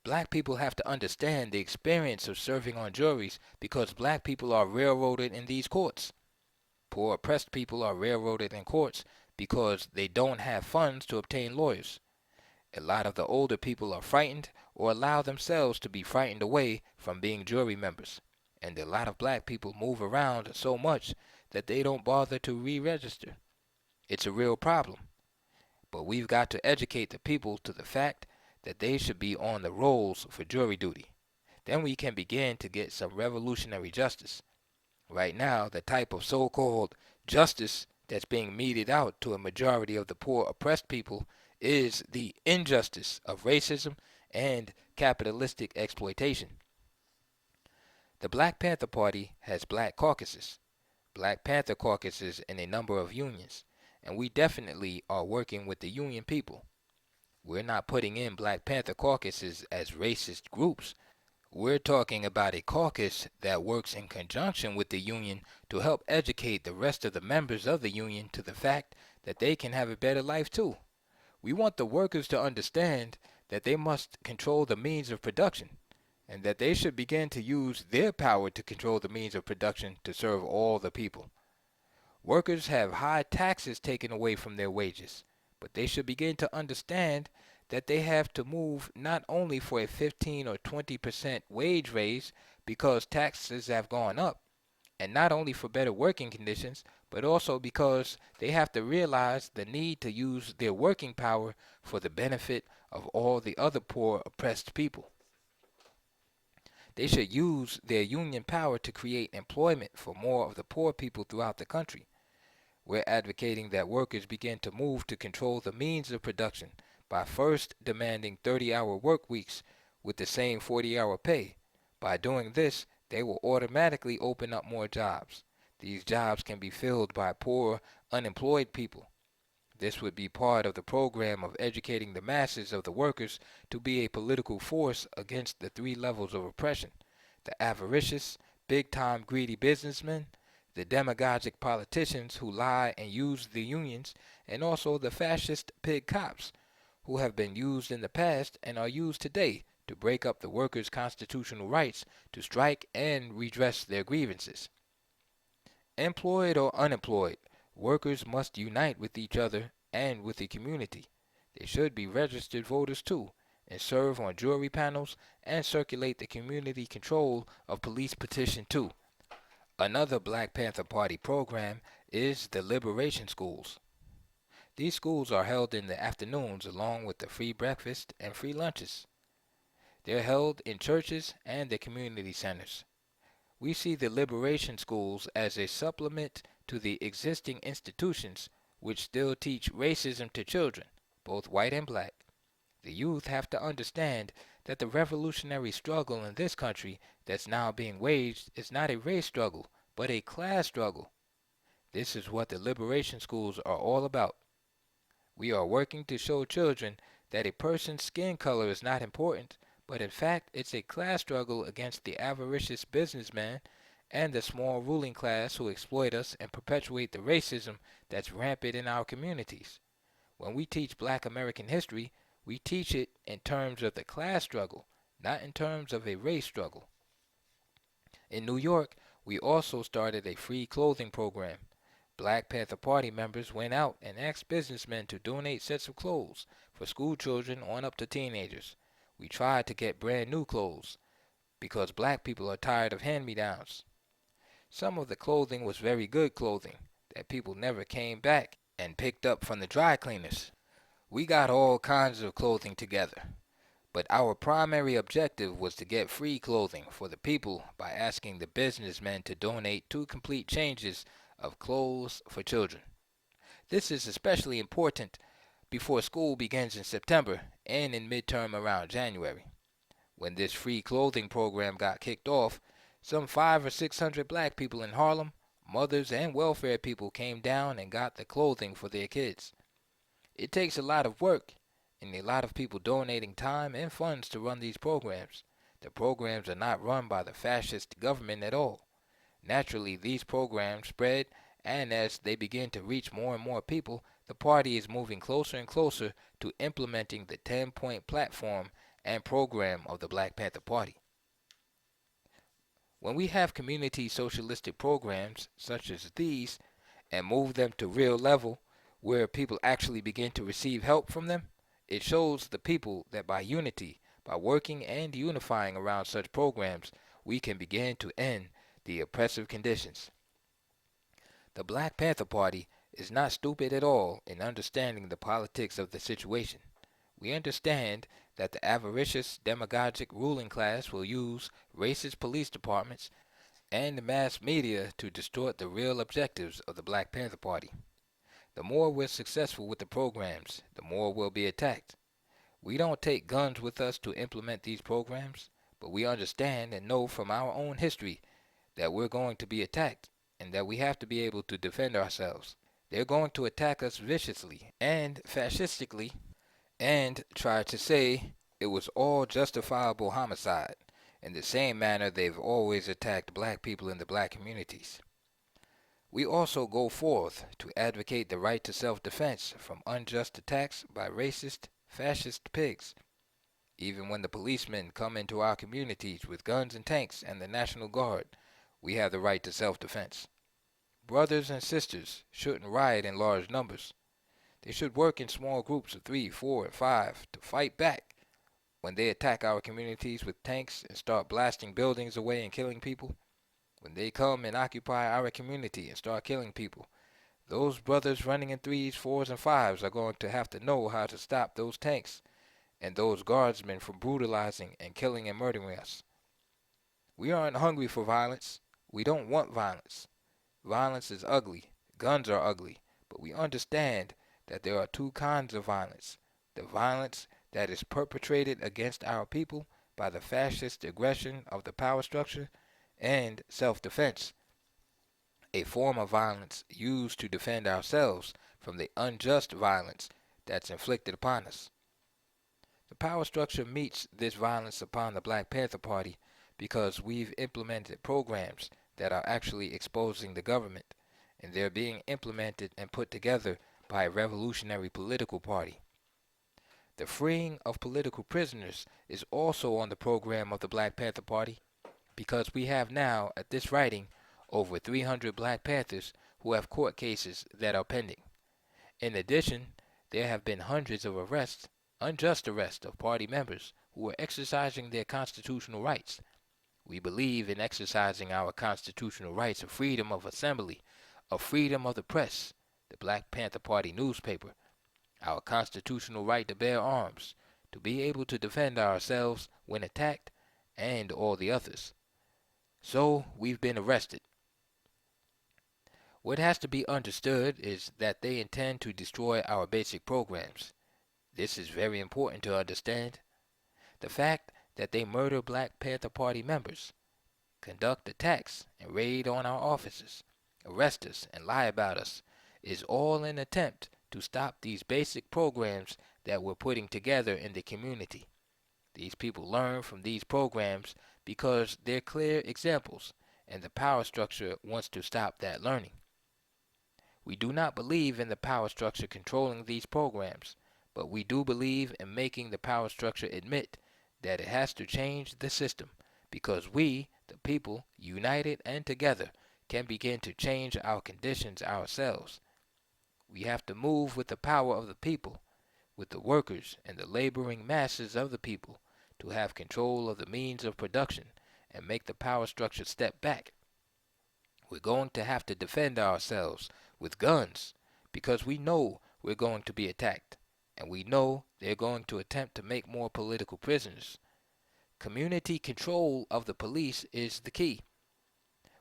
Black people have to understand the experience of serving on juries because black people are railroaded in these courts. Poor oppressed people are railroaded in courts because they don't have funds to obtain lawyers. A lot of the older people are frightened or allow themselves to be frightened away from being jury members. And a lot of black people move around so much that they don't bother to re-register. It's a real problem. But we've got to educate the people to the fact that they should be on the rolls for jury duty. Then we can begin to get some revolutionary justice. Right now, the type of so-called justice that's being meted out to a majority of the poor oppressed people is the injustice of racism and capitalistic exploitation. The Black Panther Party has black caucuses, Black Panther caucuses in a number of unions, and we definitely are working with the union people. We're not putting in Black Panther caucuses as racist groups. We're talking about a caucus that works in conjunction with the union to help educate the rest of the members of the union to the fact that they can have a better life too. We want the workers to understand that they must control the means of production and that they should begin to use their power to control the means of production to serve all the people. Workers have high taxes taken away from their wages, but they should begin to understand that they have to move not only for a 15 or 20% wage raise because taxes have gone up, and not only for better working conditions, but also because they have to realize the need to use their working power for the benefit of all the other poor oppressed people. They should use their union power to create employment for more of the poor people throughout the country. We're advocating that workers begin to move to control the means of production by first demanding 30-hour work weeks with the same 40-hour pay. By doing this, they will automatically open up more jobs. These jobs can be filled by poor, unemployed people. This would be part of the program of educating the masses of the workers to be a political force against the three levels of oppression: the avaricious, big-time greedy businessmen, the demagogic politicians who lie and use the unions, and also the fascist pig cops who have been used in the past and are used today to break up the workers' constitutional rights to strike and redress their grievances. Employed or unemployed, workers must unite with each other and with the community. They should be registered voters too, and serve on jury panels and circulate the community control of police petition too. Another Black Panther Party program is the Liberation Schools. These schools are held in the afternoons along with the free breakfast and free lunches. They're held in churches and the community centers. We see the liberation schools as a supplement to the existing institutions which still teach racism to children, both white and black. The youth have to understand that the revolutionary struggle in this country that's now being waged is not a race struggle, but a class struggle. This is what the liberation schools are all about. We are working to show children that a person's skin color is not important, but in fact it's a class struggle against the avaricious businessman and the small ruling class who exploit us and perpetuate the racism that's rampant in our communities. When we teach Black American history, we teach it in terms of the class struggle, not in terms of a race struggle. In New York, we also started a free clothing program. Black Panther Party members went out and asked businessmen to donate sets of clothes for school children on up to teenagers. We tried to get brand new clothes because black people are tired of hand-me-downs. Some of the clothing was very good clothing that people never came back and picked up from the dry cleaners. We got all kinds of clothing together, but our primary objective was to get free clothing for the people by asking the businessmen to donate 2 complete changes of clothes for children. This is especially important before school begins in September and in midterm around January. When this free clothing program got kicked off, some 500 or 600 black people in Harlem, mothers and welfare people came down and got the clothing for their kids. It takes a lot of work and a lot of people donating time and funds to run these programs. The programs are not run by the fascist government at all. Naturally, these programs spread, and as they begin to reach more and more people, the party is moving closer and closer to implementing the 10-point platform and program of the Black Panther Party. When we have community socialistic programs such as these and move them to real level where people actually begin to receive help from them, it shows the people that by unity, by working and unifying around such programs, we can begin to end the oppressive conditions. The Black Panther Party is not stupid at all in understanding the politics of the situation. We understand that the avaricious demagogic ruling class will use racist police departments and the mass media to distort the real objectives of the Black Panther Party. The more we're successful with the programs, the more we'll be attacked. We don't take guns with us to implement these programs, but we understand and know from our own history that we're going to be attacked and that we have to be able to defend ourselves. They're going to attack us viciously and fascistically and try to say it was all justifiable homicide in the same manner they've always attacked black people in the black communities. We also go forth to advocate the right to self-defense from unjust attacks by racist, fascist pigs. Even when the policemen come into our communities with guns and tanks and the National Guard, we have the right to self-defense. Brothers and sisters shouldn't riot in large numbers. They should work in small groups of 3, 4, and 5 to fight back when they attack our communities with tanks and start blasting buildings away and killing people. When they come and occupy our community and start killing people, those brothers running in 3s, 4s, and 5s are going to have to know how to stop those tanks and those guardsmen from brutalizing and killing and murdering us. We aren't hungry for violence. We don't want violence. Violence is ugly. Guns are ugly. But we understand that there are two kinds of violence. The violence that is perpetrated against our people by the fascist aggression of the power structure, and self-defense, a form of violence used to defend ourselves from the unjust violence that's inflicted upon us. The power structure meets this violence upon the Black Panther Party because we've implemented programs that are actually exposing the government, and they're being implemented and put together by a revolutionary political party. The freeing of political prisoners is also on the program of the Black Panther Party because we have now, at this writing, over 300 Black Panthers who have court cases that are pending. In addition, there have been hundreds of arrests, unjust arrests of party members who are exercising their constitutional rights. We believe in exercising our constitutional rights of freedom of assembly, of freedom of the press, the Black Panther Party newspaper, our constitutional right to bear arms, to be able to defend ourselves when attacked, and all the others. So we've been arrested. What has to be understood is that they intend to destroy our basic programs. This is very important to understand. The fact that they murder Black Panther Party members, conduct attacks and raid on our offices, arrest us and lie about us, is all an attempt to stop these basic programs that we're putting together in the community. These people learn from these programs because they're clear examples, and the power structure wants to stop that learning. We do not believe in the power structure controlling these programs, but we do believe in making the power structure admit that it has to change the system, because we, the people, united and together, can begin to change our conditions ourselves. We have to move with the power of the people, with the workers and the laboring masses of the people, to have control of the means of production and make the power structure step back. We're going to have to defend ourselves with guns because we know we're going to be attacked, and we know they're going to attempt to make more political prisoners. Community control of the police is the key.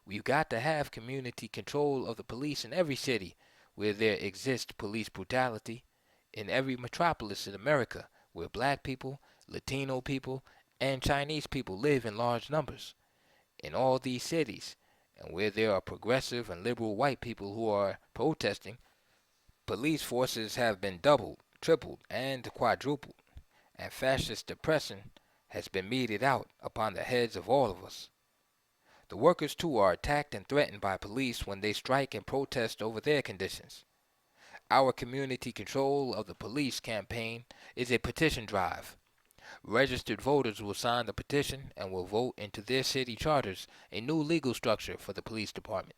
We've got to have community control of the police in every city where there exists police brutality, in every metropolis in America where black people, Latino people, and Chinese people live in large numbers. In all these cities, and where there are progressive and liberal white people who are protesting, police forces have been doubled, tripled, and quadrupled, and fascist oppression has been meted out upon the heads of all of us. The workers too are attacked and threatened by police when they strike and protest over their conditions. Our community control of the police campaign is a petition drive. Registered voters will sign the petition and will vote into their city charters a new legal structure for the police department.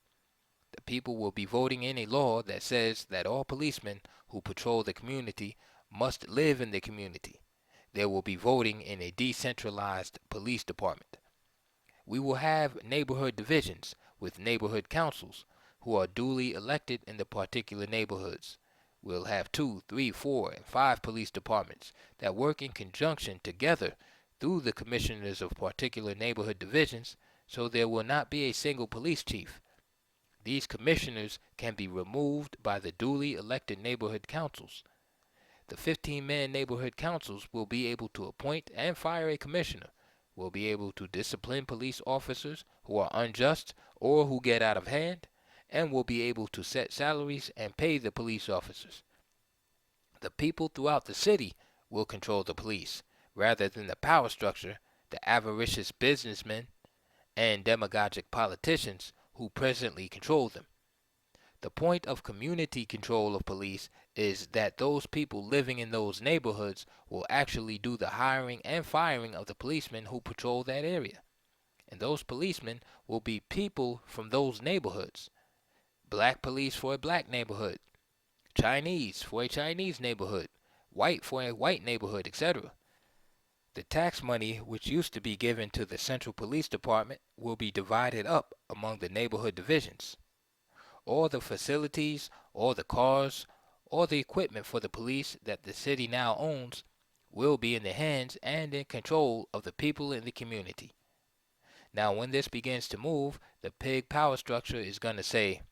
The people will be voting in a law that says that all policemen who patrol the community must live in the community. They will be voting in a decentralized police department. We will have neighborhood divisions with neighborhood councils who are duly elected in the particular neighborhoods. We'll have 2, 3, 4, and 5 police departments that work in conjunction together through the commissioners of particular neighborhood divisions, so there will not be a single police chief. These commissioners can be removed by the duly elected neighborhood councils. The 15-man neighborhood councils will be able to appoint and fire a commissioner, will be able to discipline police officers who are unjust or who get out of hand, and will be able to set salaries and pay the police officers. The people throughout the city will control the police, rather than the power structure, the avaricious businessmen and demagogic politicians who presently control them. The point of community control of police is that those people living in those neighborhoods will actually do the hiring and firing of the policemen who patrol that area. And those policemen will be people from those neighborhoods. Black police for a black neighborhood, Chinese for a Chinese neighborhood, white for a white neighborhood, etc. The tax money which used to be given to the Central Police Department will be divided up among the neighborhood divisions. All the facilities, all the cars, all the equipment for the police that the city now owns will be in the hands and in control of the people in the community. Now, when this begins to move, the pig power structure is going to say,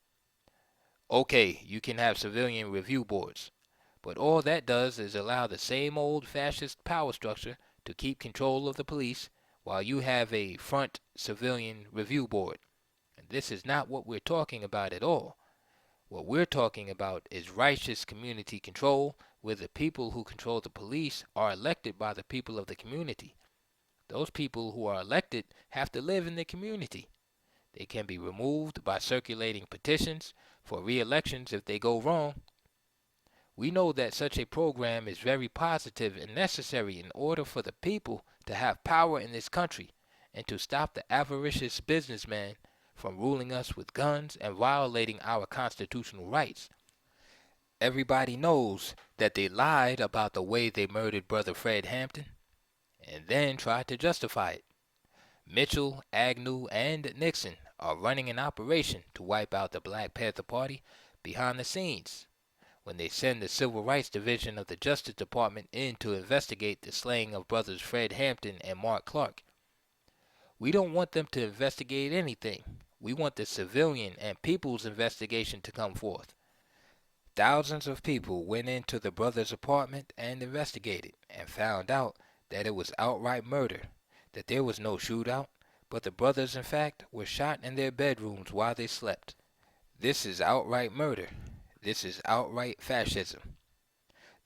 okay, you can have civilian review boards. But all that does is allow the same old fascist power structure to keep control of the police while you have a front civilian review board. And this is not what we're talking about at all. What we're talking about is righteous community control, where the people who control the police are elected by the people of the community. Those people who are elected have to live in the community. They can be removed by circulating petitions for re-elections if they go wrong. We know that such a program is very positive and necessary in order for the people to have power in this country and to stop the avaricious businessmen from ruling us with guns and violating our constitutional rights. Everybody knows that they lied about the way they murdered Brother Fred Hampton and then tried to justify it. Mitchell, Agnew, and Nixon are running an operation to wipe out the Black Panther Party behind the scenes when they send the Civil Rights Division of the Justice Department in to investigate the slaying of brothers Fred Hampton and Mark Clark. We don't want them to investigate anything. We want the civilian and people's investigation to come forth. Thousands of people went into the brothers' apartment and investigated and found out that it was outright murder, that there was no shootout, but the brothers in fact were shot in their bedrooms while they slept. This is outright murder. This is outright fascism.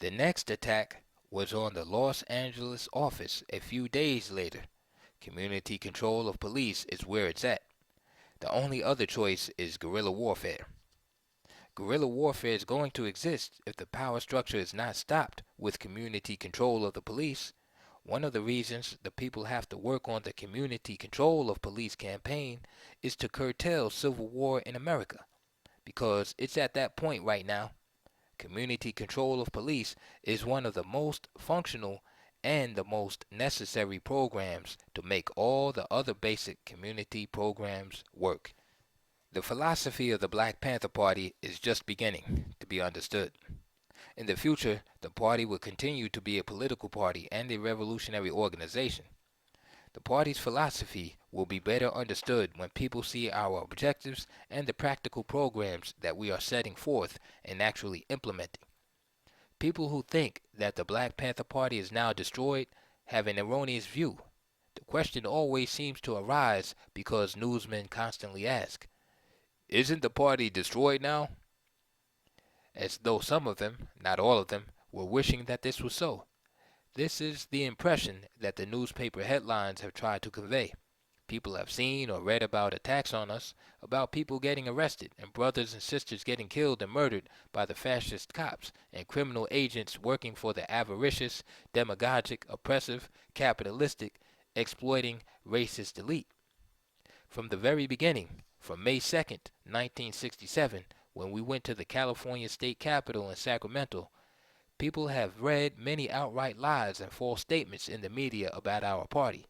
The next attack was on the Los Angeles office a few days later. Community control of police is where it's at. The only other choice is guerrilla warfare. Guerrilla warfare is going to exist if the power structure is not stopped with community control of the police. One of the reasons the people have to work on the community control of police campaign is to curtail civil war in America, because it's at that point right now. Community control of police is one of the most functional and the most necessary programs to make all the other basic community programs work. The philosophy of the Black Panther Party is just beginning to be understood. In the future, the party will continue to be a political party and a revolutionary organization. The party's philosophy will be better understood when people see our objectives and the practical programs that we are setting forth and actually implementing. People who think that the Black Panther Party is now destroyed have an erroneous view. The question always seems to arise because newsmen constantly ask, "Isn't the party destroyed now?" As though some of them, not all of them, were wishing that this was so. This is the impression that the newspaper headlines have tried to convey. People have seen or read about attacks on us, about people getting arrested, and brothers and sisters getting killed and murdered by the fascist cops and criminal agents working for the avaricious, demagogic, oppressive, capitalistic, exploiting, racist elite. From the very beginning, from May 2nd, 1967, when we went to the California state capitol in Sacramento, people have read many outright lies and false statements in the media about our party.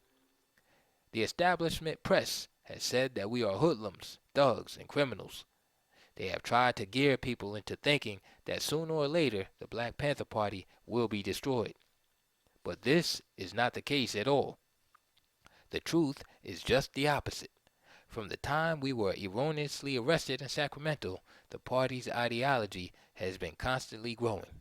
The establishment press has said that we are hoodlums, thugs, and criminals. They have tried to gear people into thinking that sooner or later the Black Panther Party will be destroyed. But this is not the case at all. The truth is just the opposite. From the time we were erroneously arrested in Sacramento, the party's ideology has been constantly growing.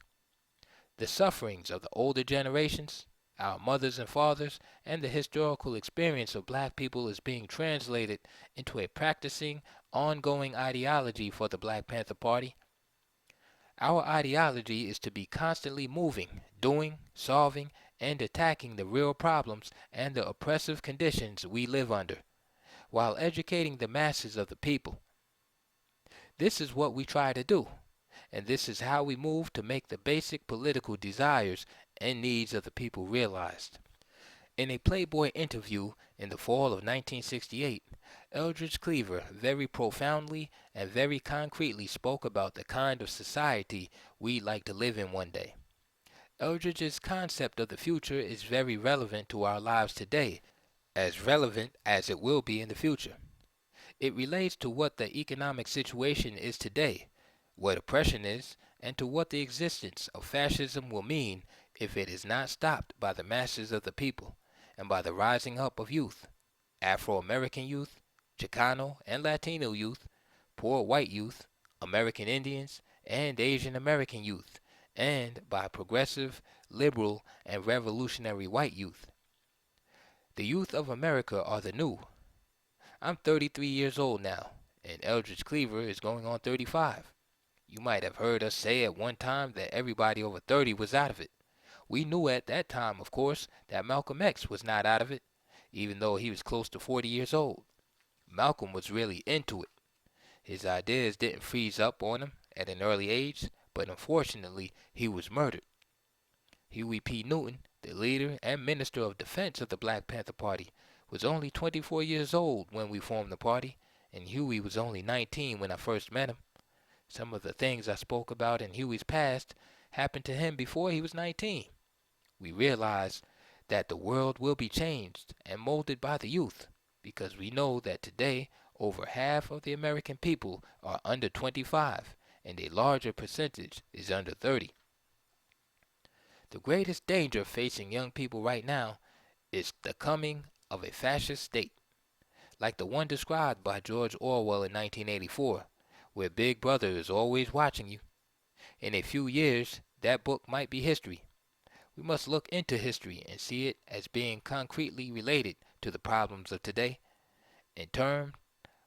The sufferings of the older generations, our mothers and fathers, and the historical experience of black people is being translated into a practicing, ongoing ideology for the Black Panther Party. Our ideology is to be constantly moving, doing, solving, and attacking the real problems and the oppressive conditions we live under, while educating the masses of the people. This is what we try to do, and this is how we move to make the basic political desires and needs of the people realized. In a Playboy interview in the fall of 1968, Eldridge Cleaver very profoundly and very concretely spoke about the kind of society we'd like to live in one day. Eldridge's concept of the future is very relevant to our lives today, as relevant as it will be in the future. It relates to what the economic situation is today, what oppression is, and to what the existence of fascism will mean if it is not stopped by the masses of the people and by the rising up of youth, Afro-American youth, Chicano and Latino youth, poor white youth, American Indians, and Asian American youth, and by progressive, liberal, and revolutionary white youth. The youth of America are the new. I'm 33 years old now, and Eldridge Cleaver is going on 35. You might have heard us say at one time that everybody over 30 was out of it. We knew at that time, of course, that Malcolm X was not out of it, even though he was close to 40 years old. Malcolm was really into it. His ideas didn't freeze up on him at an early age, but unfortunately, he was murdered. Huey P. Newton, the leader and minister of defense of the Black Panther Party, was only 24 years old when we formed the party, and Huey was only 19 when I first met him. Some of the things I spoke about in Huey's past happened to him before he was 19. We realized that the world will be changed and molded by the youth, because we know that today over half of the American people are under 25, and a larger percentage is under 30. The greatest danger facing young people right now is the coming of a fascist state, like the one described by George Orwell in 1984, where Big Brother is always watching you. In a few years, that book might be history. We must look into history and see it as being concretely related to the problems of today. In turn,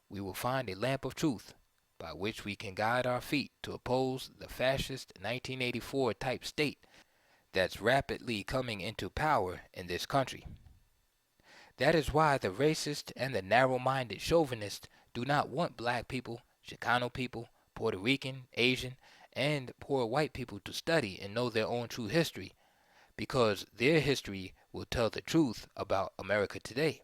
we will find a lamp of truth by which we can guide our feet to oppose the fascist 1984 type state that's rapidly coming into power in this country. That is why the racist and the narrow-minded chauvinists do not want black people, Chicano people, Puerto Rican, Asian, and poor white people to study and know their own true history, because their history will tell the truth about America today.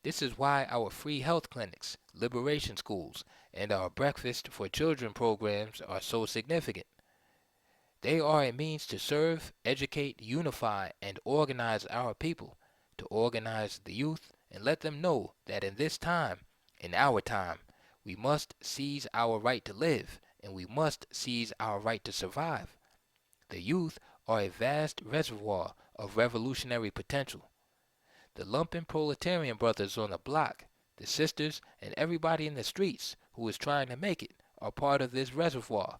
This is why our free health clinics, liberation schools, and our breakfast for children programs are so significant. They are a means to serve, educate, unify, and organize our people, to organize the youth and let them know that in this time, in our time, we must seize our right to live, and we must seize our right to survive. The youth are a vast reservoir of revolutionary potential. The lumpen proletarian brothers on the block, the sisters, and everybody in the streets who is trying to make it are part of this reservoir,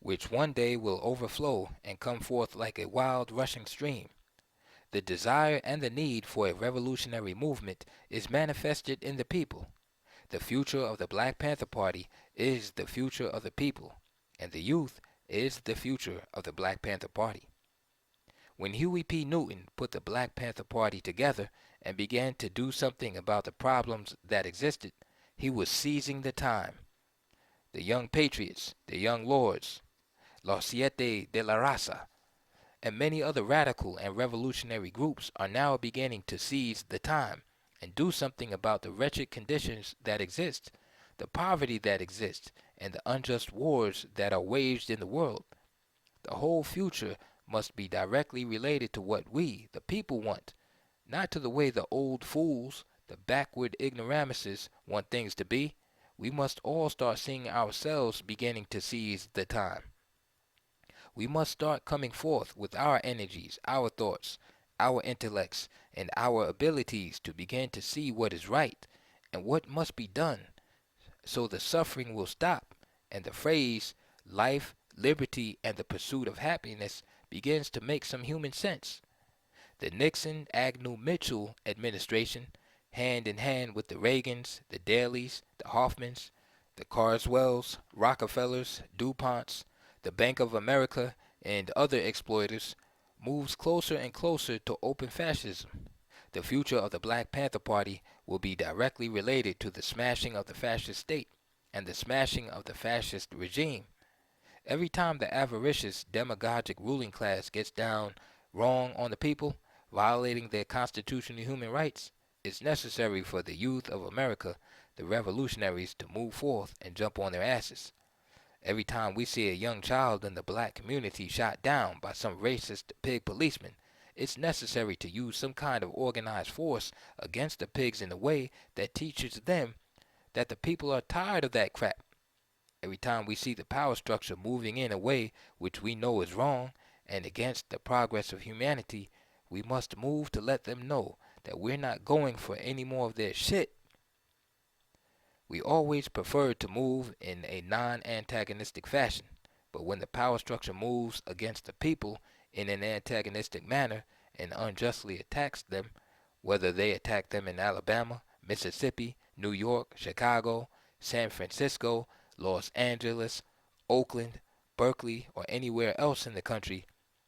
which one day will overflow and come forth like a wild rushing stream. The desire and the need for a revolutionary movement is manifested in the people. The future of the Black Panther Party is the future of the people, and the youth is the future of the Black Panther Party. When Huey P. Newton put the Black Panther Party together and began to do something about the problems that existed, he was seizing the time. The young patriots, the young lords, Los Siete de la Raza, and many other radical and revolutionary groups are now beginning to seize the time and do something about the wretched conditions that exist, the poverty that exists, and the unjust wars that are waged in the world. The whole future must be directly related to what we, the people, want, not to the way the old fools, the backward ignoramuses, want things to be. We must all start seeing ourselves beginning to seize the time. We must start coming forth with our energies, our thoughts, our intellects, and our abilities to begin to see what is right and what must be done so the suffering will stop and the phrase life, liberty, and the pursuit of happiness begins to make some human sense. The Nixon-Agnew-Mitchell administration, hand in hand with the Reagans, the Daleys, the Hoffmans, the Carswells, Rockefellers, DuPonts, the Bank of America, and other exploiters, moves closer and closer to open fascism. The future of the Black Panther Party will be directly related to the smashing of the fascist state and the smashing of the fascist regime. Every time the avaricious, demagogic ruling class gets down wrong on the people, violating their constitutional human rights, it's necessary for the youth of America, the revolutionaries, to move forth and jump on their asses. Every time we see a young child in the black community shot down by some racist pig policeman, it's necessary to use some kind of organized force against the pigs in a way that teaches them that the people are tired of that crap. Every time we see the power structure moving in a way which we know is wrong and against the progress of humanity, we must move to let them know that we're not going for any more of their shit. We always prefer to move in a non-antagonistic fashion, but when the power structure moves against the people in an antagonistic manner and unjustly attacks them, whether they attack them in Alabama, Mississippi, New York, Chicago, San Francisco, Los Angeles, Oakland, Berkeley, or anywhere else in the country,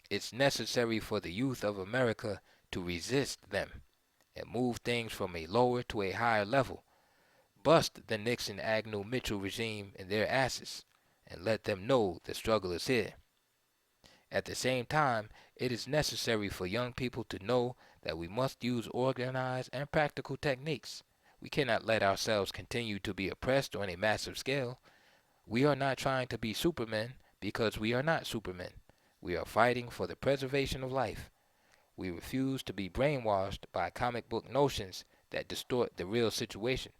it's necessary for the youth of America to resist them and move things from a lower to a higher level. Bust the Nixon-Agnew-Mitchell regime in their asses and let them know the struggle is here. At the same time, it is necessary for young people to know that we must use organized and practical techniques. We cannot let ourselves continue to be oppressed on a massive scale. We are not trying to be supermen because we are not supermen. We are fighting for the preservation of life. We refuse to be brainwashed by comic book notions that distort the real situation.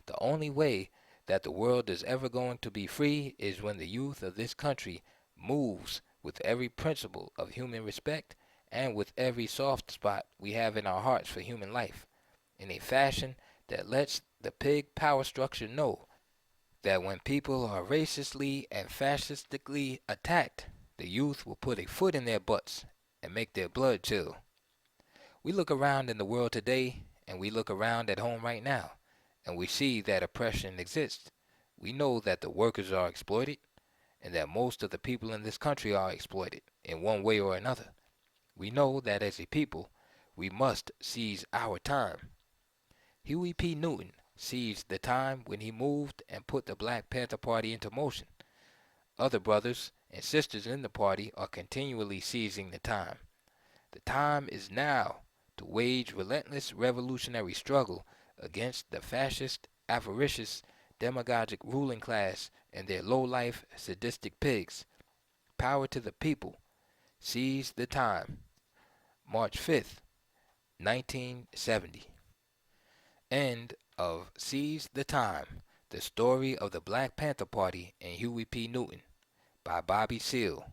The only way that the world is ever going to be free is when the youth of this country moves with every principle of human respect and with every soft spot we have in our hearts for human life, in a fashion that lets the pig power structure know that when people are racistly and fascistically attacked, the youth will put a foot in their butts and make their blood chill. We look around in the world today, and we look around at home right now, and we see that oppression exists. We know that the workers are exploited, and that most of the people in this country are exploited in one way or another. We know that as a people, we must seize our time. Huey P. Newton seized the time when he moved and put the Black Panther Party into motion. Other brothers and sisters in the party are continually seizing the time. The time is now to wage relentless revolutionary struggle against the fascist, avaricious, demagogic ruling class and their low-life, sadistic pigs. Power to the people. Seize the time. March 5th, 1970. End of Seize the Time, the story of the Black Panther Party and Huey P. Newton by Bobby Seale.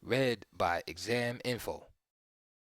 Read by Exam Info.